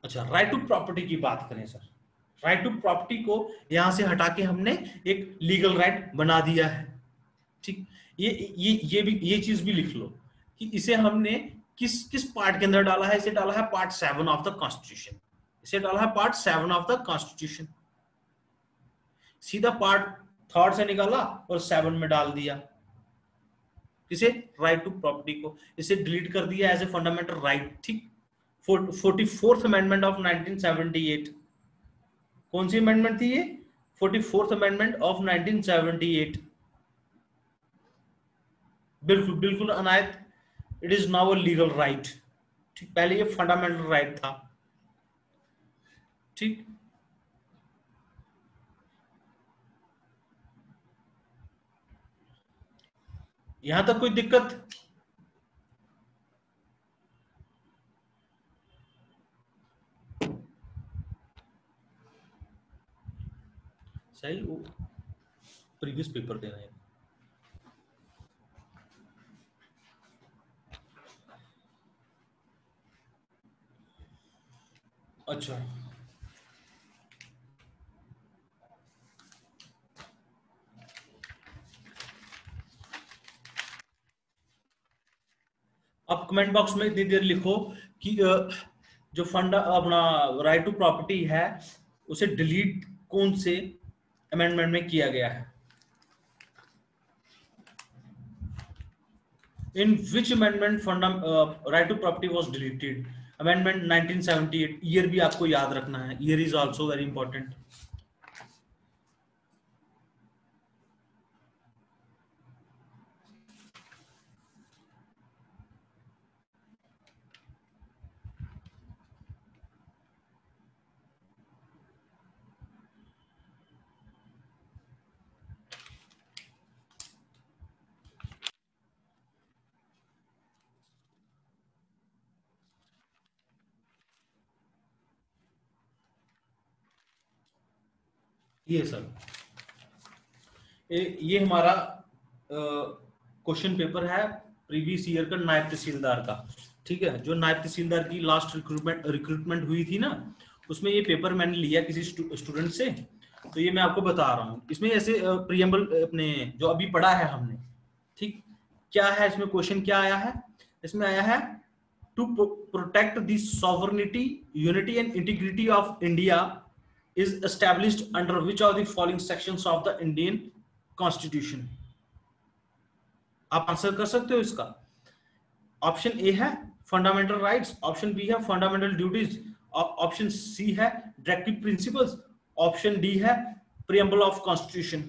अच्छा, राइट टू प्रॉपर्टी की बात करें सर, राइट टू प्रॉपर्टी को यहां से हटा के हमने एक लीगल राइट बना दिया है। ठीक, ये भी, ये चीज भी लिख लो कि इसे हमने किस किस पार्ट के अंदर डाला है। इसे डाला है पार्ट 7 ऑफ द कॉन्स्टिट्यूशन। इसे डाला है पार्ट 7 ऑफ द कॉन्स्टिट्यूशन। सीधा पार्ट 3rd से निकाला और 7 में डाल दिया। किसे? राइट टू प्रॉपर्टी को। इसे डिलीट कर दिया एज ए फंडामेंटल राइट। ठीक, 44th अमेंडमेंट ऑफ 1978। कौन सी अमेंडमेंट थी ये? 44th amendment of 1978। बिल्कुल बिल्कुल Anayat, it is now a legal right. ठीक, पहले ये फंडामेंटल राइट था। ठीक, यहां तक कोई दिक्कत? सही, वो प्रीवियस पेपर दे रहे हैं। अच्छा, अब कमेंट बॉक्स में इतनी देर लिखो कि जो फंडा अपना राइट टू प्रॉपर्टी है उसे डिलीट कौन से अमेंडमेंट में किया गया है। In which amendment right to property was deleted? Amendment 1978। Year भी आपको याद रखना है, year is also very important. ये सर, ये हमारा क्वेश्चन पेपर है प्रीवियस ईयर का नायब तहसीलदार का। ठीक है, जो नायब तहसीलदार की लास्ट रिक्रूटमेंट हुई थी ना, उसमें ये पेपर मैंने लिया किसी स्टूडेंट से, तो ये मैं आपको बता रहा हूँ। इसमें ऐसे प्रीएम्बल अपने जो अभी पढ़ा है हमने, ठीक, क्या है इसमें क्वेश्चन क्या आया है? इसमें आया है to protect the sovereignty, unity and integrity of India is established under which of the following sections of the Indian constitution? आप आंसर कर सकते हो इसका। ऑप्शन ए है फंडामेंटल राइट्स, ऑप्शन बी है फंडामेंटल ड्यूटीज, ऑप्शन सी है directive principles, option D है preamble of constitution.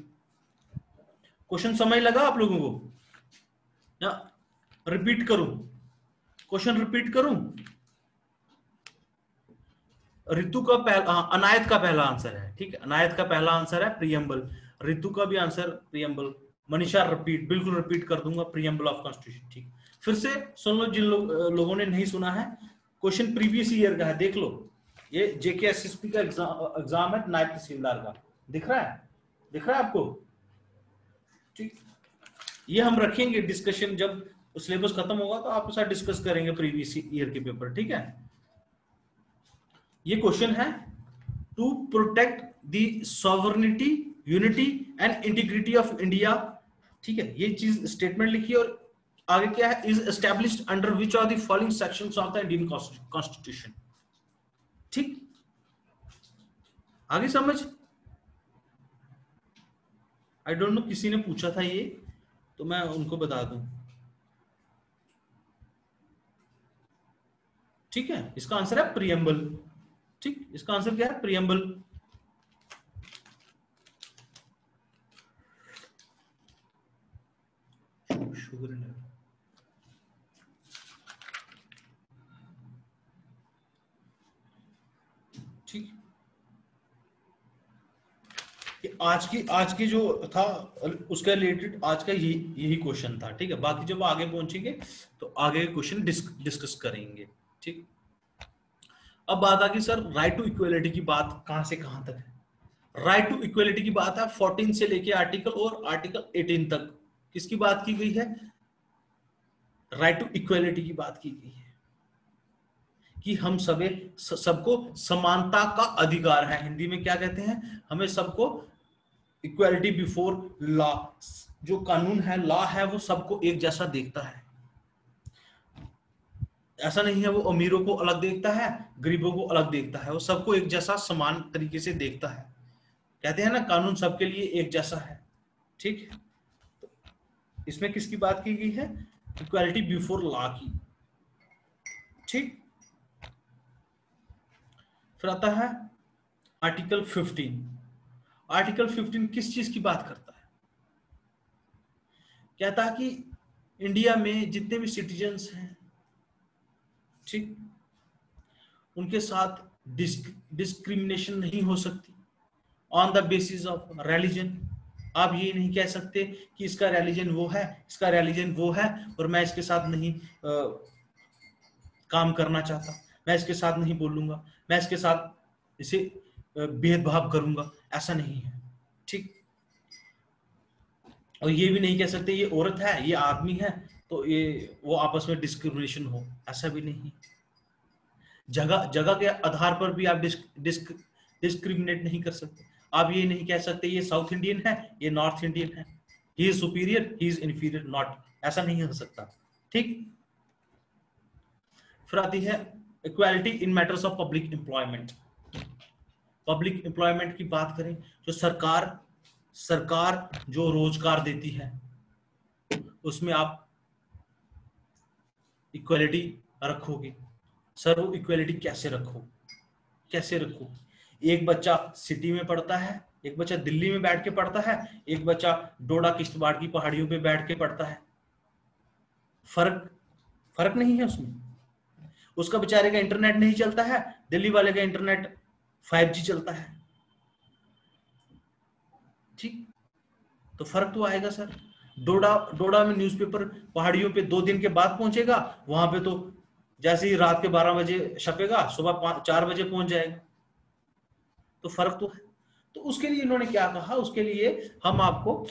Question समझ लगा आप लोगों को? या रिपीट करूं? क्वेश्चन रिपीट करूं? ऋतु का पहला, अनायत का पहला आंसर है, ठीक है, अनायत का पहला आंसर है प्रीएम्बल। ऋतु का भी आंसर प्रीएम्बल। मनीषा रिपीट, बिल्कुल रिपीट कर दूंगा, प्रीएम्बल ऑफ कॉन्स्टिट्यूशन। ठीक, फिर से सुन लो जिन लोगों ने नहीं सुना है। क्वेश्चन प्रीवियस ईयर का है, देख लो। ये जेकेएसएसपी का एग्जाम है नायब तहसीलदार का। दिख रहा है? दिख रहा है आपको? ठीक, ये हम रखेंगे डिस्कशन, जब सिलेबस खत्म होगा तो आपके साथ डिस्कस करेंगे प्रीवियस ईयर के पेपर। ठीक है, ये क्वेश्चन है to protect the sovereignty, unity and integrity of India. ठीक है, ये चीज स्टेटमेंट लिखी और आगे क्या है, is established under which are the following sections of the Indian constitution. ठीक, आगे समझ? आई डोंट नो, किसी ने पूछा था ये, तो मैं उनको बता दूं। ठीक है, इसका आंसर है प्रीएम्बल। ठीक, इसका आंसर क्या है? प्रीएम्बल। शुगर लेवल, ठीक। आज की जो था उसके रिलेटेड आज का यही क्वेश्चन था। ठीक है, बाकी जब आगे पहुंचेंगे तो आगे क्वेश्चन डिस्कस करेंगे। ठीक, अब बात आ गई सर राइट टू इक्वलिटी की। बात कहां से कहां तक है? राइट टू इक्वलिटी की बात है 14 से लेके आर्टिकल और आर्टिकल 18 तक। किसकी बात की गई है? राइट टू इक्वलिटी की बात की गई है कि हम सबको समानता का अधिकार है। हिंदी में क्या कहते हैं? हमें सबको इक्वालिटी बिफोर लॉ, जो कानून है, लॉ है, वो सबको एक जैसा देखता है। ऐसा नहीं है वो अमीरों को अलग देखता है, गरीबों को अलग देखता है, वो सबको एक जैसा समान तरीके से देखता है। कहते हैं ना, कानून सबके लिए एक जैसा है। ठीक, तो इसमें किसकी बात की गई है? इक्वालिटी बिफोर लॉ की। ठीक, फिर आता है आर्टिकल 15। आर्टिकल 15 किस चीज की बात करता है? कहता है कि इंडिया में जितने भी सिटीजन्स हैं, ठीक, उनके साथ डिस्क्रिमिनेशन नहीं हो सकती on the basis of religion. आप ये नहीं कह सकते कि इसका रिलीजन वो है, इसका रिलीजन वो है, और मैं इसके साथ नहीं काम करना चाहता, मैं इसके साथ नहीं बोलूंगा, मैं इसके साथ इसे भेदभाव करूंगा। ऐसा नहीं है। ठीक, और ये भी नहीं कह सकते ये औरत है, ये आदमी है, तो ये वो आपस में डिस्क्रिमिनेशन हो। ऐसा भी नहीं। जगह जगह के आधार पर भी आप डिस्क्रिमिनेट नहीं कर सकते। आप ये नहीं कह सकते ये साउथ इंडियन है, ये नॉर्थ इंडियन है, he is superior, he is inferior, not, ऐसा नहीं हो सकता। ठीक, फिर आती है equality in matters of public employment. Public employment की बात करें, जो सरकार जो रोजगार देती है, उसमें आप इक्वालिटी रखोगे। सर वो इक्वालिटी कैसे रखो? एक बच्चा सिटी में पढ़ता है, एक बच्चा दिल्ली में बैठ के पढ़ता है, एक बच्चा डोडा किश्तवाड़ की पहाड़ियों पे बैठ के पढ़ता है। फर्क नहीं है उसमें। उसका बेचारे का इंटरनेट नहीं चलता है, दिल्ली वाले का इंटरनेट 5G चलता है। ठीक, तो फर्क तो आएगा सर। डोडा में न्यूज़पेपर पहाड़ियों पे 2 दिन के बाद पहुंचेगा, वहां पे तो जैसे ही रात के 12 बजे छपेगा, सुबह 4 बजे पहुंच जाएगा। तो फर्क तो है। तो उसके लिए इन्होंने क्या कहा, उसके लिए हम आपको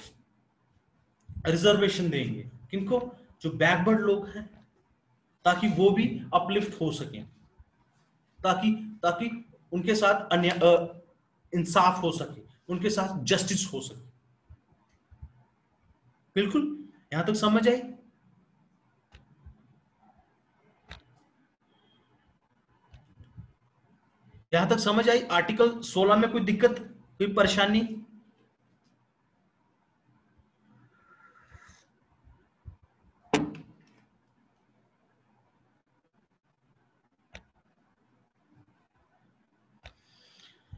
रिजर्वेशन देंगे। किनको? जो बैकवर्ड लोग हैं, ताकि वो भी अपलिफ्ट हो सके, ताकि उनके साथ इंसाफ हो सके, उनके साथ जस्टिस हो सके। बिल्कुल, यहां तक समझ आई? यहां तक समझ आई? आर्टिकल 16 में कोई दिक्कत, कोई परेशानी?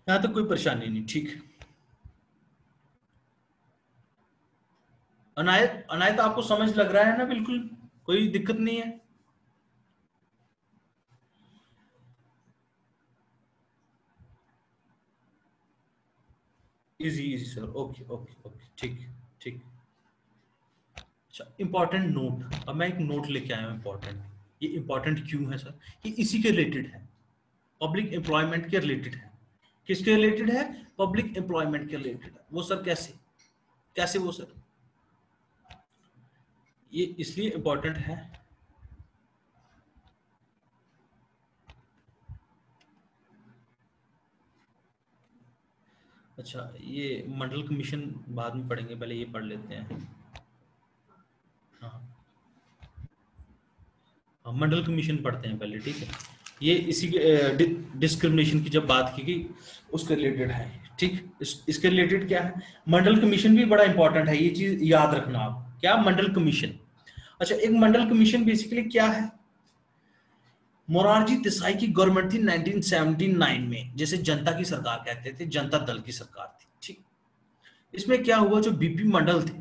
यहाँ तक कोई परेशानी नहीं, ठीक है। अनायत, अनायत आपको समझ लग रहा है ना? बिल्कुल कोई दिक्कत नहीं है? Easy easy sir, okay okay okay, ठीक ठीक। अच्छा, इंपॉर्टेंट नोट, अब मैं एक नोट लेके आया हूँ इंपॉर्टेंट। ये इंपॉर्टेंट क्यों है सर? ये इसी के रिलेटेड है, पब्लिक एम्प्लॉयमेंट के रिलेटेड है। किसके रिलेटेड है? पब्लिक एम्प्लॉयमेंट के रिलेटेड है। वो सर कैसे? कैसे वो सर? ये इसलिए इंपॉर्टेंट है, अच्छा ये मंडल कमीशन बाद में पढ़ेंगे, पहले ये पढ़ लेते हैं। हाँ हाँ, मंडल कमीशन पढ़ते हैं पहले, ठीक है। ये इसी के डिस्क्रिमिनेशन की जब बात की गई उसके रिलेटेड है, ठीक। इसके रिलेटेड क्या है? मंडल कमीशन भी बड़ा इंपॉर्टेंट है, ये चीज याद रखना आप। क्या मंडल कमीशन? अच्छा, एक मंडल कमीशन बेसिकली क्या है? मोरारजी देसाई की गवर्नमेंट थी 1979 में, जैसे जनता की सरकार कहते थे, जनता दल की सरकार थी, ठीक। इसमें क्या हुआ, जो बीपी मंडल थे,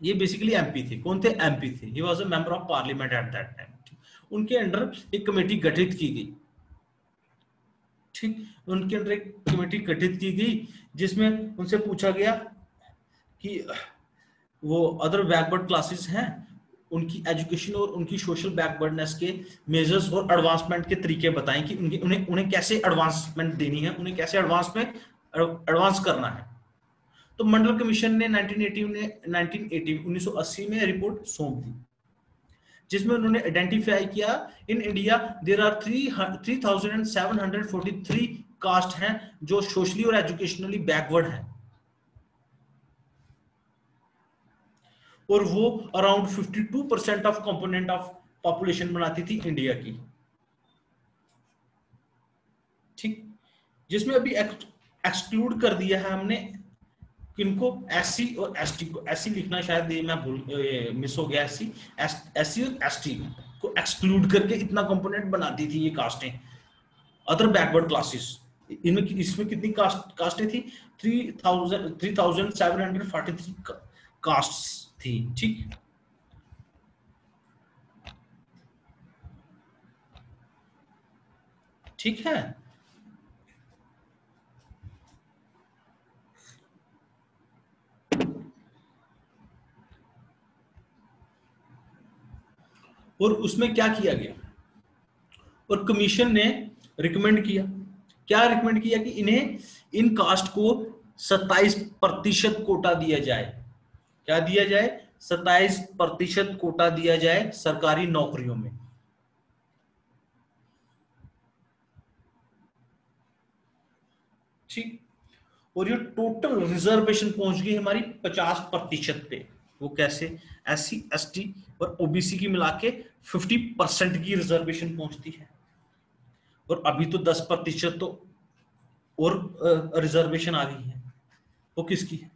ये बेसिकली एमपी थे। कौन थे? एमपी थे। He was a member of parliament at that time. उनके अंडर एक कमेटी गठित की गई, ठीक। उनके अंडर एक कमेटी गठित की गई जिसमें उनसे पूछा गया कि वो अदर बैकवर्ड क्लासेस हैं, उनकी एजुकेशन और उनकी सोशल बैकवर्डनेस के मेजर्स और एडवांसमेंट के तरीके बताएं कि उन्हें उन्हें कैसे एडवांसमेंट देनी है, उन्हें कैसे एडवांस करना है। तो मंडल कमीशन ने 1980 में रिपोर्ट सौंप दी, जिसमें उन्होंने आइडेंटिफाई किया in India there are 3743 caste हैं जो सोशली और एजुकेशनली बैकवर्ड हैं, और वो around 52% of component of population बनाती थी इंडिया की, ठीक। जिसमें अभी एक्सक्लूड कर दिया है हमने किनको? एससी और एसटी को। एससी लिखना शायद ये मैं मिस हो गया, एससी और एसटी को एक्सक्लूड करके इतना कंपोनेंट बनाती थी ये कास्टें, अदर बैकवर्ड क्लासेस। इनमें इसमें कितनी कास्टें थी? 3743 कास्ट थी, ठीक। ठीक है। और उसमें क्या किया गया? और कमीशन ने रिकमेंड किया, क्या रिकमेंड किया? कि इन्हें इन कास्ट को 27% कोटा दिया जाए। क्या दिया जाए? 27% कोटा दिया जाए सरकारी नौकरियों में, ठीक। और ये टोटल रिजर्वेशन पहुंच गई हमारी 50% पे। वो कैसे? एससी एसटी और ओबीसी की मिला के 50% की रिजर्वेशन पहुंचती है। और अभी तो 10% तो और रिजर्वेशन आ गई है। वो किसकी है?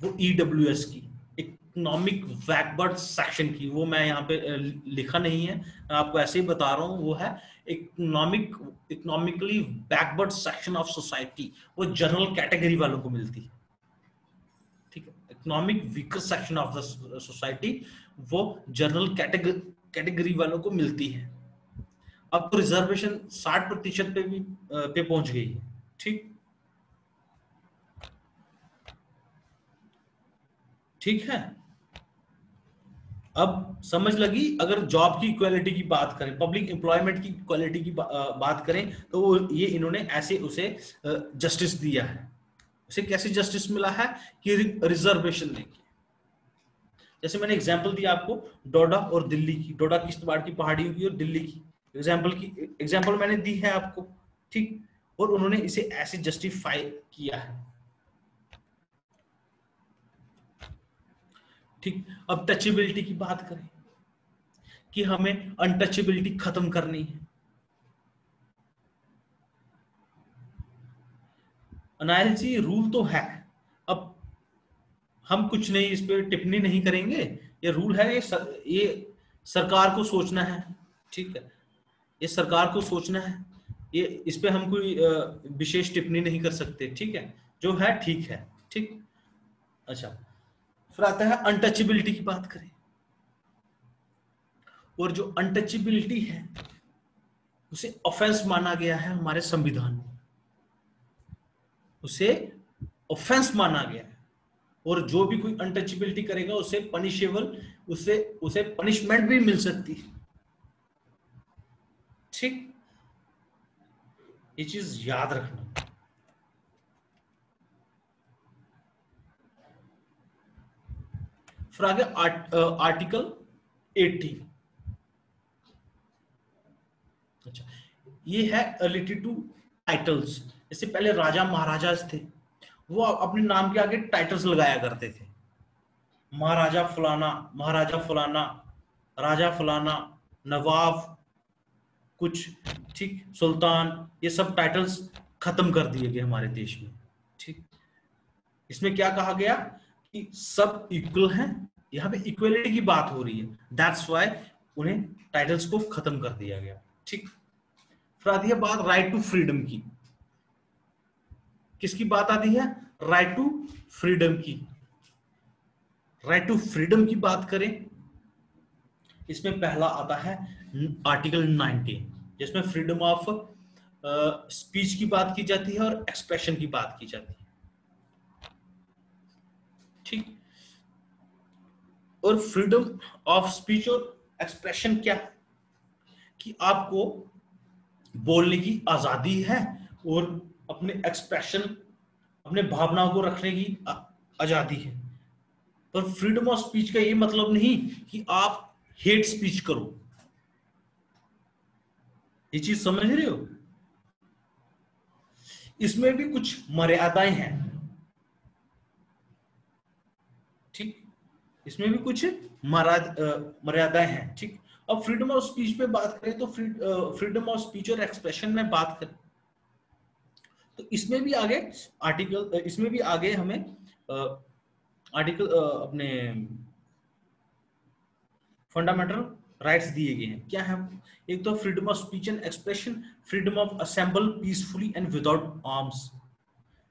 वो ईडब्ल्यूएस की, इकोनॉमिक बैकवर्ड सेक्शन की। वो मैं यहाँ पे लिखा नहीं है, मैं आपको ऐसे ही बता रहा हूँ। वो है economically backward section of society. वो जनरल कैटेगरी वालों को मिलती है, ठीक है। Economic weaker section of the society वो जनरल कैटेगरी वालों को मिलती है। अब तो रिजर्वेशन 60% पे भी पे पहुंच गई है, ठीक। ठीक है। अब समझ लगी? अगर जॉब की इक्वालिटी की बात करें, पब्लिक एम्प्लॉयमेंट की इक्वालिटी की बात करें, तो वो ये इन्होंने ऐसे उसे जस्टिस दिया है। उसे कैसे जस्टिस मिला है? कि रिजर्वेशन लेके। जैसे मैंने एग्जांपल दिया आपको डोडा और दिल्ली की, डोडा किश्तवाड़ की पहाड़ियों की और दिल्ली की एग्जांपल मैंने दी है आपको, ठीक। और उन्होंने इसे ऐसे जस्टिफाई किया है, ठीक। अब टचेबिलिटी की बात करें कि हमें अनटचेबिलिटी खत्म करनी है। अनायल जी रूल तो है, अब हम कुछ नहीं इस पे टिप्पणी नहीं करेंगे। ये रूल है, ये सरकार को सोचना है, ठीक है। ये सरकार को सोचना है, ये इस पे हम कोई विशेष टिप्पणी नहीं कर सकते, ठीक है, जो है ठीक है, ठीक। अच्छा, फिर आता है अनटचेबिलिटी की बात करें, और जो अनटचेबिलिटी है उसे ऑफेंस माना गया है हमारे संविधान में, उसे ऑफेंस माना गया है, और जो भी कोई अनटचेबिलिटी करेगा उसे पनिशेबल, उसे उसे पनिशमेंट भी मिल सकती है, ठीक। ये चीज याद रखना। फिर आगे आर्टिकल 80। अच्छा, ये है रिलेटेड टू टाइटल्स। जैसे पहले राजा महाराजा थे, वो अपने नाम के आगे टाइटल्स लगाया करते थे, महाराजा फलाना, महाराजा फलाना, राजा फलाना, नवाब कुछ, ठीक, सुल्तान, ये सब टाइटल्स खत्म कर दिए गए हमारे देश में, ठीक। इसमें क्या कहा गया कि सब इक्वल हैं, यहाँ पे इक्वलिटी की बात हो रही है, दैट्स व्हाई उन्हें टाइटल्स को खत्म कर दिया गया, ठीक। फिर आती है बात राइट टू फ्रीडम की। किसकी बात आती है? राइट टू फ्रीडम की। राइट टू फ्रीडम की बात करें, इसमें पहला आता है आर्टिकल 19, जिसमें फ्रीडम ऑफ स्पीच की बात की जाती है और एक्सप्रेशन की बात की जाती है, ठीक। और फ्रीडम ऑफ स्पीच और एक्सप्रेशन क्या है कि आपको बोलने की आजादी है और अपने एक्सप्रेशन, अपने भावनाओं को रखने की आजादी है। पर फ्रीडम ऑफ स्पीच का ये मतलब नहीं कि आप हेट स्पीच करो, ये चीज समझ रहे हो? इसमें भी कुछ मर्यादाएं हैं, ठीक, इसमें भी कुछ मर्यादाएं हैं, ठीक। अब फ्रीडम ऑफ स्पीच पे बात करें तो फ्रीडम ऑफ स्पीच और एक्सप्रेशन में बात करें तो इसमें भी आगे आर्टिकल, इसमें भी आगे हमें आर्टिकल अपने फंडामेंटल राइट्स दिए गए हैं। क्या है? एक तो freedom of speech and expression, freedom of assemble peacefully and without arms.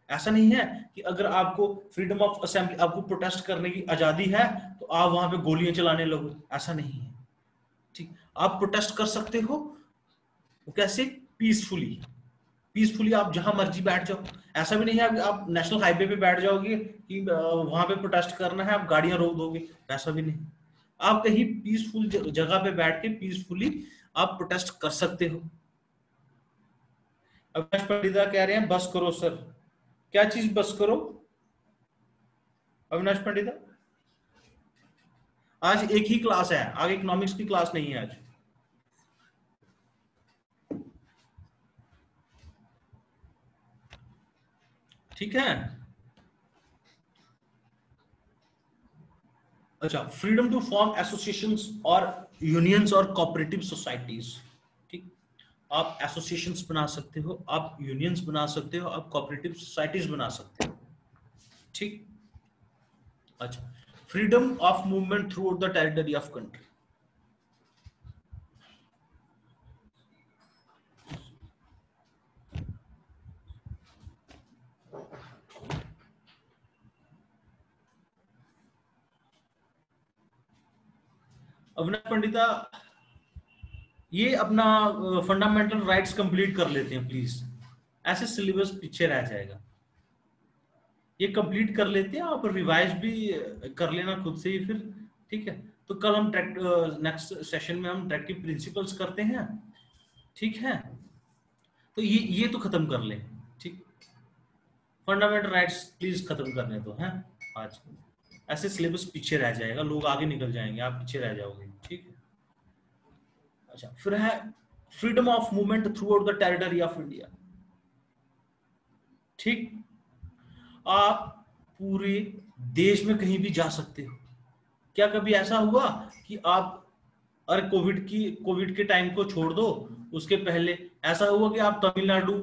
ऐसा नहीं है कि अगर आपको फ्रीडम ऑफ असेंबली, आपको प्रोटेस्ट करने की आजादी है तो आप वहां पे गोलियां चलाने लगो, ऐसा नहीं है, ठीक। आप प्रोटेस्ट कर सकते हो, वो कैसे? पीसफुली। पीसफुली आप जहां मर्जी बैठ जाओ, ऐसा भी नहीं है आप नेशनल हाईवे पे बैठ जाओगे कि वहां पे प्रोटेस्ट करना है, आप गाड़ियां रोक दोगे, ऐसा भी नहीं। आप कहीं पीसफुल जगह पे बैठ के पीसफुली आप प्रोटेस्ट कर सकते हो। अविनाश पंडिता कह रहे हैं बस करो सर। क्या चीज बस करो अविनाश पंडिता? आज एक ही क्लास है, आगे इकोनॉमिक्स की क्लास नहीं है आज। ठीक है। अच्छा, फ्रीडम टू फॉर्म एसोसिएशंस और यूनियंस और कोऑपरेटिव सोसाइटीज, ठीक। आप एसोसिएशंस बना सकते हो, आप यूनियंस बना सकते हो, आप कोऑपरेटिव सोसाइटीज बना सकते हो, ठीक। अच्छा, freedom of movement through out the territory of country. Avinash Pandita, ये अपना फंडामेंटल राइट्स कंप्लीट कर लेते हैं प्लीज, ऐसे सिलेबस पीछे रह जाएगा। ये कंप्लीट कर लेते हैं, आप रिवाइज भी कर लेना खुद से ही फिर, ठीक है। तो कल हम नेक्स्ट सेशन में हम डायरेक्टिव प्रिंसिपल्स करते हैं, ठीक है। तो ये तो खत्म कर ले, ठीक। फंडामेंटल राइट्स प्लीज खत्म करने दो हैं आज, ऐसे सिलेबस पीछे रह जाएगा, लोग आगे निकल जाएंगे, आप पीछे रह जाओगे, ठीक है। अच्छा, फिर है freedom of movement through out the territory of India, ठीक। आप पूरे देश में कहीं भी जा सकते हो। क्या कभी ऐसा हुआ कि आप, अरे कोविड के टाइम को छोड़ दो, उसके पहले ऐसा हुआ कि आप तमिलनाडु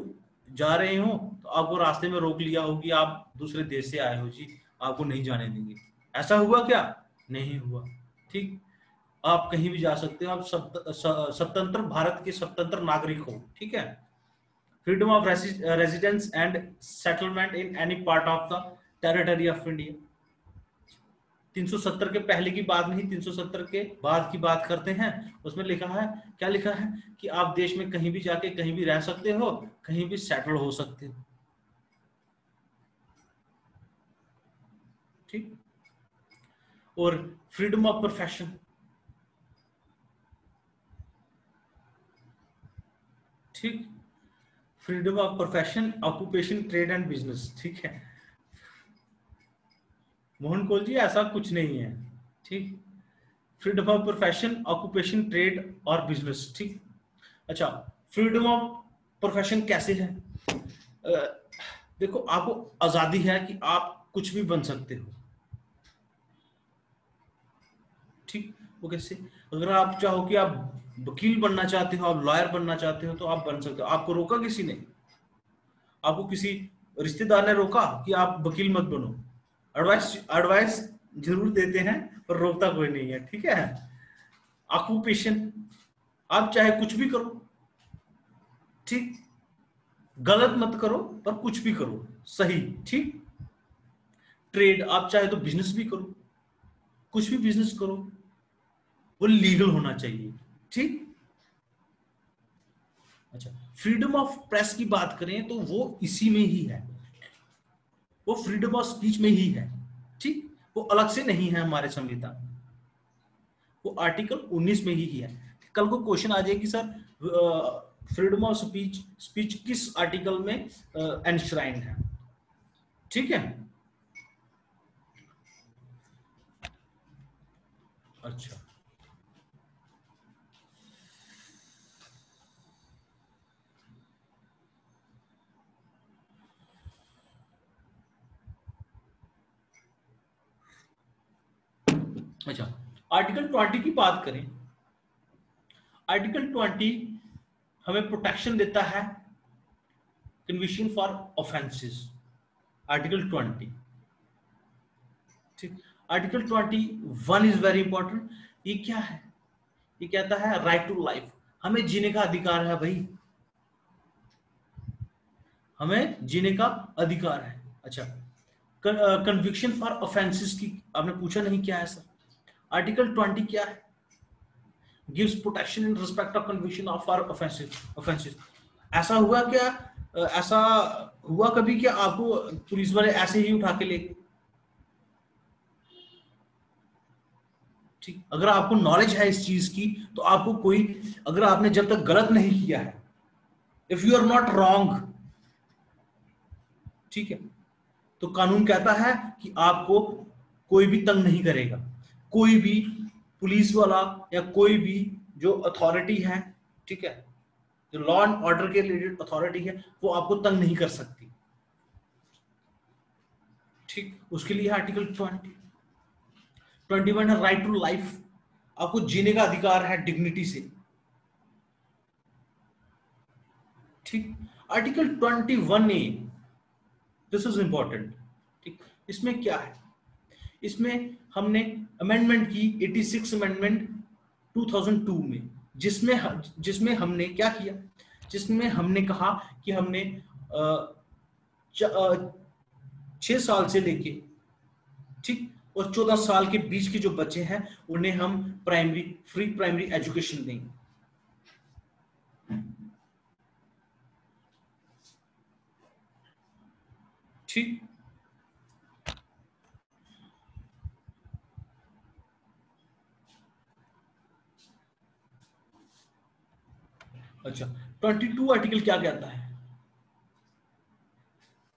जा रहे हो तो आपको रास्ते में रोक लिया हो कि आप दूसरे देश से आए हो जी, आपको नहीं जाने देंगे, ऐसा हुआ क्या? नहीं हुआ, ठीक। आप कहीं भी जा सकते हो, आप स्वतंत्र भारत के स्वतंत्र नागरिक हो, ठीक है। Freedom of residence and settlement in any part of the territory of India. 370 के पहले की बात नहीं, 370 के बाद की बात करते हैं। उसमें लिखा है, क्या लिखा है कि आप देश में कहीं भी जाके कहीं भी रह सकते हो, कहीं भी सेटल हो सकते हो। ठीक। और फ्रीडम ऑफ प्रोफेशन, ठीक, freedom of profession, occupation, trade and business. ठीक है मोहन कोल जी, ऐसा कुछ नहीं है। ठीक, freedom of profession, occupation, trade और बिजनेस। ठीक। अच्छा, फ्रीडम ऑफ प्रोफेशन कैसे है? देखो, आपको आजादी है कि आप कुछ भी बन सकते हो। ठीक, वो कैसे? अगर आप चाहो कि आप वकील बनना चाहते हो, आप लॉयर बनना चाहते हो, तो आप बन सकते हो। आपको रोका किसी ने? आपको किसी रिश्तेदार ने रोका कि आप वकील मत बनो? एडवाइस एडवाइस जरूर देते हैं, पर रोकता कोई नहीं है। ठीक है। ऑक्यूपेशन, आप चाहे कुछ भी करो, ठीक, गलत मत करो पर कुछ भी करो, सही। ठीक। ट्रेड, आप चाहे तो बिजनेस भी करो, कुछ भी बिजनेस करो, वो लीगल होना चाहिए। ठीक। अच्छा, फ्रीडम ऑफ प्रेस की बात करें तो वो इसी में ही है, वो फ्रीडम ऑफ स्पीच में ही है। ठीक, वो अलग से नहीं है हमारे संविधान में, वो आर्टिकल 19 में ही है। कल को क्वेश्चन आ जाएगी, sir freedom of speech speech किस आर्टिकल में एनश्राइंड है? ठीक है। अच्छा, अच्छा, आर्टिकल 20 की बात करें। आर्टिकल 20 हमें प्रोटेक्शन देता है कन्विक्शन फॉर ऑफेंसेस। आर्टिकल 20, ठीक। Article 21 is very important. ये क्या है? ये कहता है राइट टू लाइफ, हमें जीने का अधिकार है भाई, हमें जीने का अधिकार है। अच्छा, कन्विक्शन फॉर ऑफेंसेस की आपने पूछा नहीं, क्या है सर? आर्टिकल 20 क्या है? Gives protection in respect of conviction of for offences. ऐसा हुआ क्या, ऐसा हुआ कभी क्या आपको पुलिस वाले ऐसे ही उठा के ले? ठीक, अगर आपको नॉलेज है इस चीज की तो आपको कोई, अगर आपने जब तक गलत नहीं किया है, if you are not wrong, ठीक है, तो कानून कहता है कि आपको कोई भी तंग नहीं करेगा। कोई भी पुलिस वाला या कोई भी जो अथॉरिटी है, ठीक है, जो लॉ एंड ऑर्डर के रिलेटेड अथॉरिटी है, वो आपको तंग नहीं कर सकती। ठीक, उसके लिए आर्टिकल 21 है राइट टू लाइफ, आपको जीने का अधिकार है डिग्निटी से। ठीक। Article 21A, this is important. ठीक, इसमें क्या है? इसमें हमने अमेंडमेंट की 86 अमेंडमेंट 2002 में, जिसमें जिसमें हमने क्या किया? जिसमें हमने कहा कि हमने 6 साल से लेके, ठीक, और 14 साल के बीच के जो बच्चे हैं उन्हें हम फ्री प्राइमरी एजुकेशन देंगे। ठीक। अच्छा, 22 आर्टिकल क्या कहता है?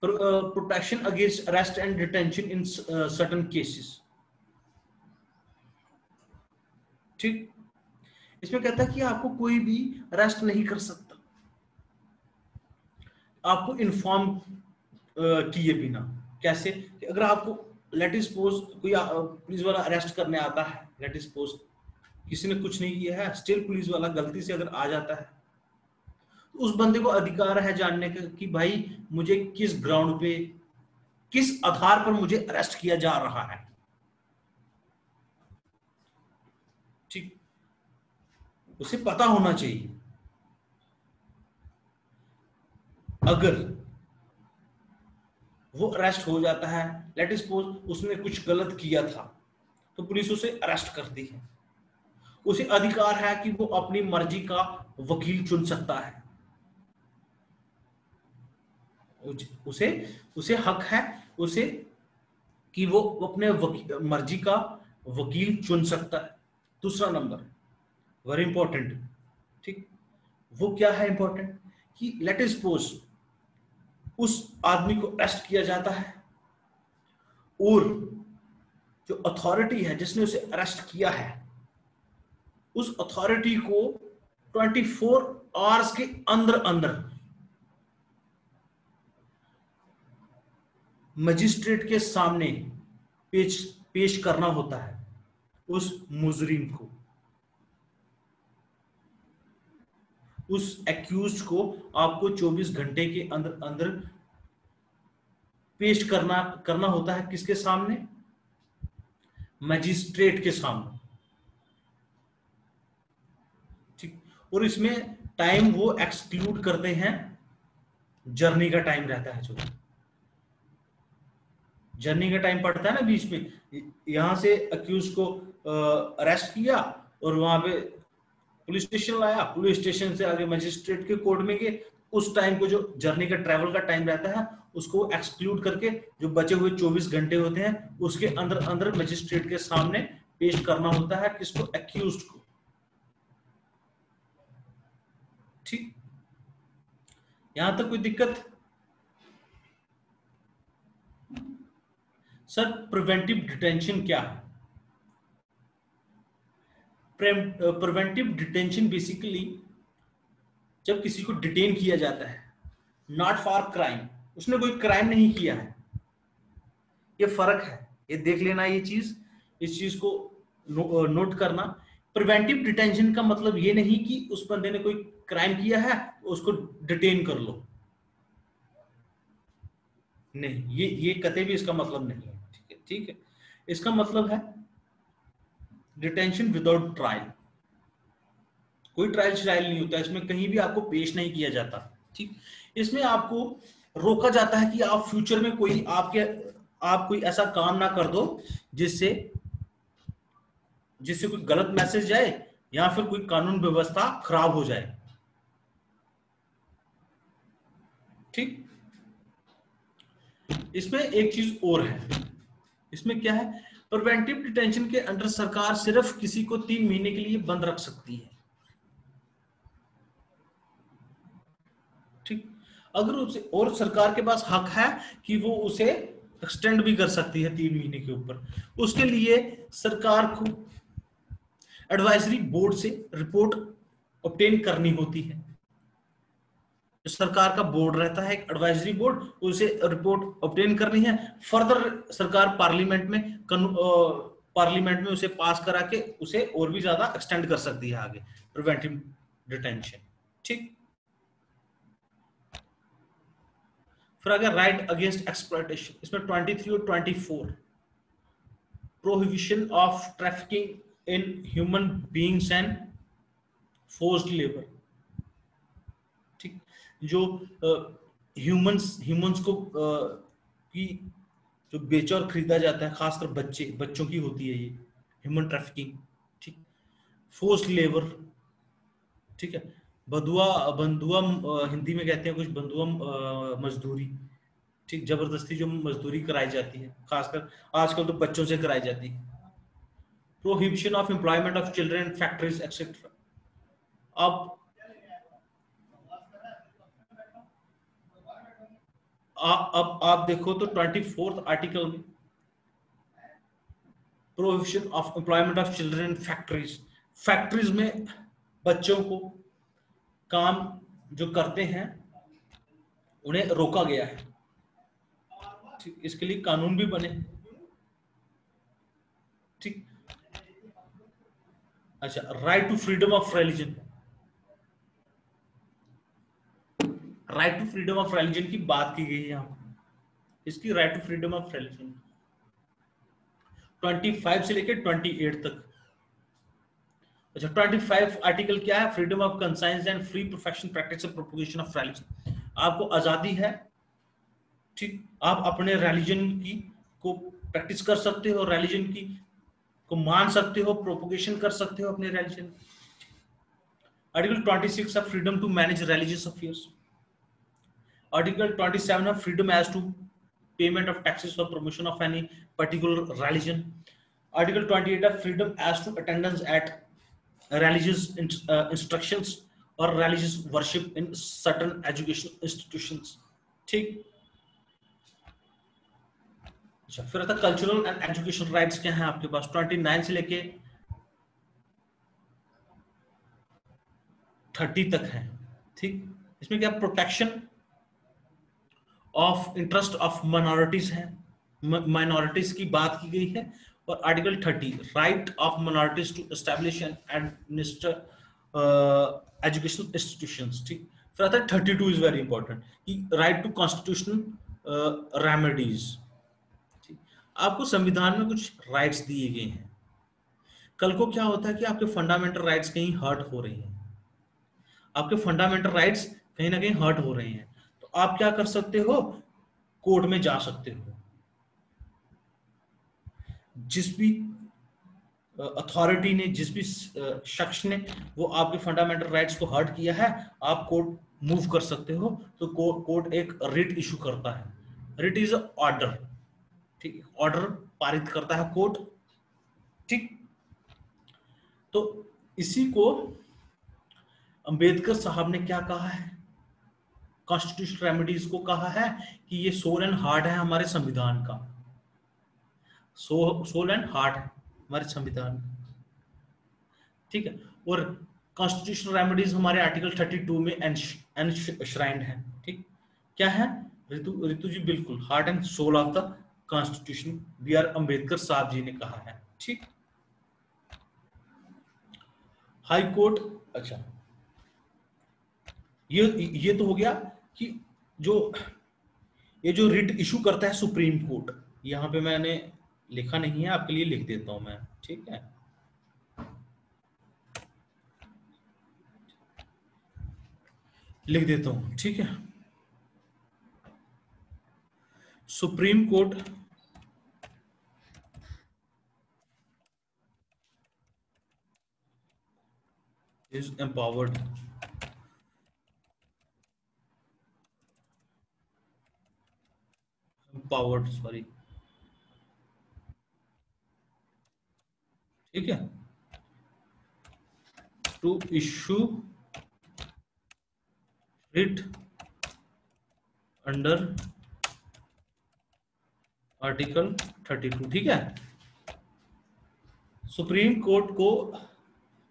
Protection against arrest and detention in certain cases. ठीक, इसमें कहता है कि आपको कोई भी अरेस्ट नहीं कर सकता आपको इन्फॉर्म किए बिना। कैसे? कि अगर आपको लेट सपोज कोई पुलिस वाला अरेस्ट करने आता है, लेट सपोज किसी ने कुछ नहीं किया है, स्टिल पुलिस वाला गलती से अगर आ जाता है, तो उस बंदे को अधिकार है जानने का कि भाई मुझे किस ग्राउंड पे, किस आधार पर मुझे अरेस्ट किया जा रहा है। ठीक, उसे पता होना चाहिए। अगर वो अरेस्ट हो जाता है, लेट अस सपोज उसने कुछ गलत किया था, तो पुलिस उसे अरेस्ट करती है। उसे अधिकार है कि वो अपनी मर्जी का वकील चुन सकता है। उसे उसे हक है उसे कि वो अपने मर्जी का वकील चुन सकता है। दूसरा नंबर वेरी इंपॉर्टेंट, ठीक, वो क्या है इंपॉर्टेंट कि लेट अस सपोज उस आदमी को अरेस्ट किया जाता है और जो अथॉरिटी है जिसने उसे अरेस्ट किया है, उस अथॉरिटी को 24 आवर्स के अंदर अंदर मजिस्ट्रेट के सामने पेश करना होता है उस मुजरिम को, उस एक्यूज को आपको 24 घंटे के अंदर अंदर पेश करना होता है। किसके सामने? मजिस्ट्रेट के सामने, ठीक। और इसमें टाइम वो एक्सक्लूड करते हैं, जर्नी का टाइम रहता है, जो जर्नी का टाइम पड़ता है ना बीच में, यहां से अक्यूज को अरेस्ट किया और वहां पे पुलिस स्टेशन लाया, पुलिस स्टेशन से आगे मजिस्ट्रेट के कोर्ट में गए, उस टाइम को जो जर्नी का ट्रैवल का टाइम रहता है उसको एक्सक्लूड करके जो बचे हुए 24 घंटे होते हैं उसके अंदर अंदर मजिस्ट्रेट के सामने पेश करना होता है किसको? एक्यूज्ड को, ठीक। यहां तक कोई दिक्कत? सर प्रिवेंटिव डिटेंशन क्या है? प्रिवेंटिव डिटेंशन बेसिकली जब किसी को डिटेन किया जाता है नॉट फॉर क्राइम, उसने कोई क्राइम नहीं किया है, ये फर्क है, ये देख लेना, ये चीज, इस चीज को नोट करना। प्रिवेंटिव डिटेंशन का मतलब ये नहीं कि उस बंदे ने कोई क्राइम किया है उसको डिटेन कर लो, नहीं, ये कतई भी इसका मतलब नहीं है, ठीक है, ठीक है। इसका मतलब है डिटेंशन विदाउट ट्रायल, कोई ट्रायल शायल नहीं होता इसमें, कहीं भी आपको पेश नहीं किया जाता, ठीक। इसमें आपको रोका जाता है कि आप फ्यूचर में आप कोई ऐसा काम ना कर दो जिससे कोई गलत मैसेज जाए या फिर कोई कानून व्यवस्था खराब हो जाए, ठीक। इसमें एक चीज और है, इसमें क्या है, प्रिवेंटिव डिटेंशन के अंडर सरकार सिर्फ किसी को 3 महीने के लिए बंद रख सकती है, ठीक। अगर उसे, और सरकार के पास हक है कि वो उसे एक्सटेंड भी कर सकती है 3 महीने के ऊपर। उसके लिए सरकार को एडवाइजरी बोर्ड से रिपोर्ट ऑब्टेन करनी होती है। सरकार का बोर्ड रहता है एक एडवाइजरी बोर्ड, उसे रिपोर्ट ऑब्टेन करनी है, फर्दर सरकार पार्लियामेंट में उसे पास करा के उसे और भी ज्यादा एक्सटेंड कर सकती है आगे प्रिवेंटिव डिटेंशन, ठीक। फिर अगर राइट अगेंस्ट एक्सप्लॉयटेशन, इसमें 23 और 24 prohibition of trafficking in human beings and forced labour, ठीक। जो ह्यूमंस को की जो बेचा और खरीदा जाता है, खासकर बच्चों की होती है ये ह्यूमन ट्रैफिकिंग, ठीक। फोर्स्ड लेबर, ठीक है, बंधुआ हिंदी में कहते हैं कुछ, बंधुआ मजदूरी, ठीक, जबरदस्ती जो मजदूरी कराई जाती है, खासकर आजकल तो बच्चों से कराई जाती है। Prohibition of employment of children factories etcetera. अब आप देखो तो 24th आर्टिकल में prohibition of employment of children in factories, factories में बच्चों को काम जो करते हैं उन्हें रोका गया है, ठीक। इसके लिए कानून भी बने, ठीक। अच्छा, right to freedom of religion, right to freedom of religion की बात की गई है यहाँ, इसकी right to freedom of religion 25 से लेकर 28 तक। अच्छा, 25 आर्टिकल क्या है? Freedom of conscience and free profession practice and propagation of religion. आपको आजादी है, ठीक, आप अपने रिलीजन की को प्रैक्टिस कर सकते हो, रिलीजन की को मान सकते हो, प्रोपोगेशन कर सकते हो अपने रिलीजन। आर्टिकल 26 है freedom to manage religious affairs. Article 27 है freedom as to payment of taxes for promotion of any particular religion. Article 28 है freedom as to attendance at religious instructions or religious worship in certain educational institutions, ठीक। अच्छा, फिर आता cultural and education rights क्या है आपके पास 29 से लेके 30 तक है, ठीक। इसमें क्या protection of interest of minorities है, माइनॉरिटीज की बात की गई है। और article 30 right of minorities to establish and administer educational institutions, ठीक। फिर आता है 32 इज वेरी इंपॉर्टेंट कि राइट टू कॉन्स्टिट्यूशनल रेमेडीज, ठीक। आपको संविधान में कुछ राइट्स दिए गए हैं, कल को क्या होता है कि आपके फंडामेंटल राइट्स कहीं हर्ट हो रही हैं, आपके फंडामेंटल राइट्स कहीं ना कहीं हर्ट हो रहे हैं, तो आप क्या कर सकते हो, कोर्ट में जा सकते हो। जिस भी अथॉरिटी ने, जिस भी शख्स ने वो आपके फंडामेंटल राइट्स को हर्ट किया है, आप कोर्ट मूव कर सकते हो। तो कोर्ट एक रिट इशू करता है, रिट इज ऑर्डर, ठीक, ऑर्डर पारित करता है कोर्ट, ठीक। तो इसी को अंबेडकर साहब ने क्या कहा है, कॉन्स्टिट्यूशनल रेमेडीज को कहा है कि ये सोल एंड हार्ट है हमारे संविधान का, सोल एंड हार्ट है हमारे संविधान, ठीक है। और कॉन्स्टिट्यूशनल रेमेडीज हमारे आर्टिकल 32 में एनश्राइंड है, ठीक। क्या है रितु जी, बिल्कुल heart and soul of the constitution B R Ambedkar साहब जी ने कहा है, ठीक। हाई कोर्ट, अच्छा ये तो हो गया कि जो रिट इशू करता है सुप्रीम कोर्ट, यहां पे मैंने लिखा नहीं है, आपके लिए लिख देता हूं मैं, ठीक है। लिख देता हूं, ठीक है। Supreme court is empowered sorry, ठीक है, to issue writ under article 32, ठीक है। सुप्रीम कोर्ट को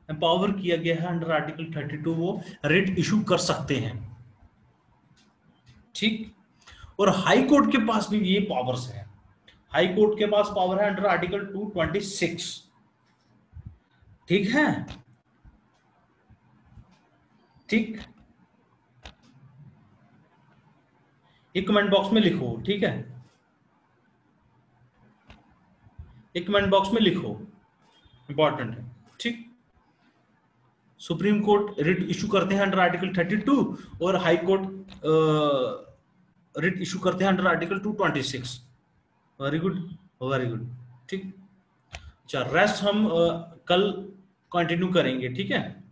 एम्पावर किया गया है अंडर आर्टिकल 32, वो रिट इशू कर सकते हैं, ठीक। और हाई कोर्ट के पास भी ये पावर्स है, हाई कोर्ट के पास पावर है अंडर आर्टिकल 226, ठीक है, ठीक। एक कमेंट बॉक्स में लिखो, ठीक है, एक कमेंट बॉक्स में लिखो, इंपॉर्टेंट है, ठीक। सुप्रीम कोर्ट रिट इशू करते हैं अंडर आर्टिकल 32 और हाई कोर्ट रिट इशू करते हैं under article 226। Very good, very good, ठीक। अच्छा, रेस्ट हम कल कंटिन्यू करेंगे, ठीक है।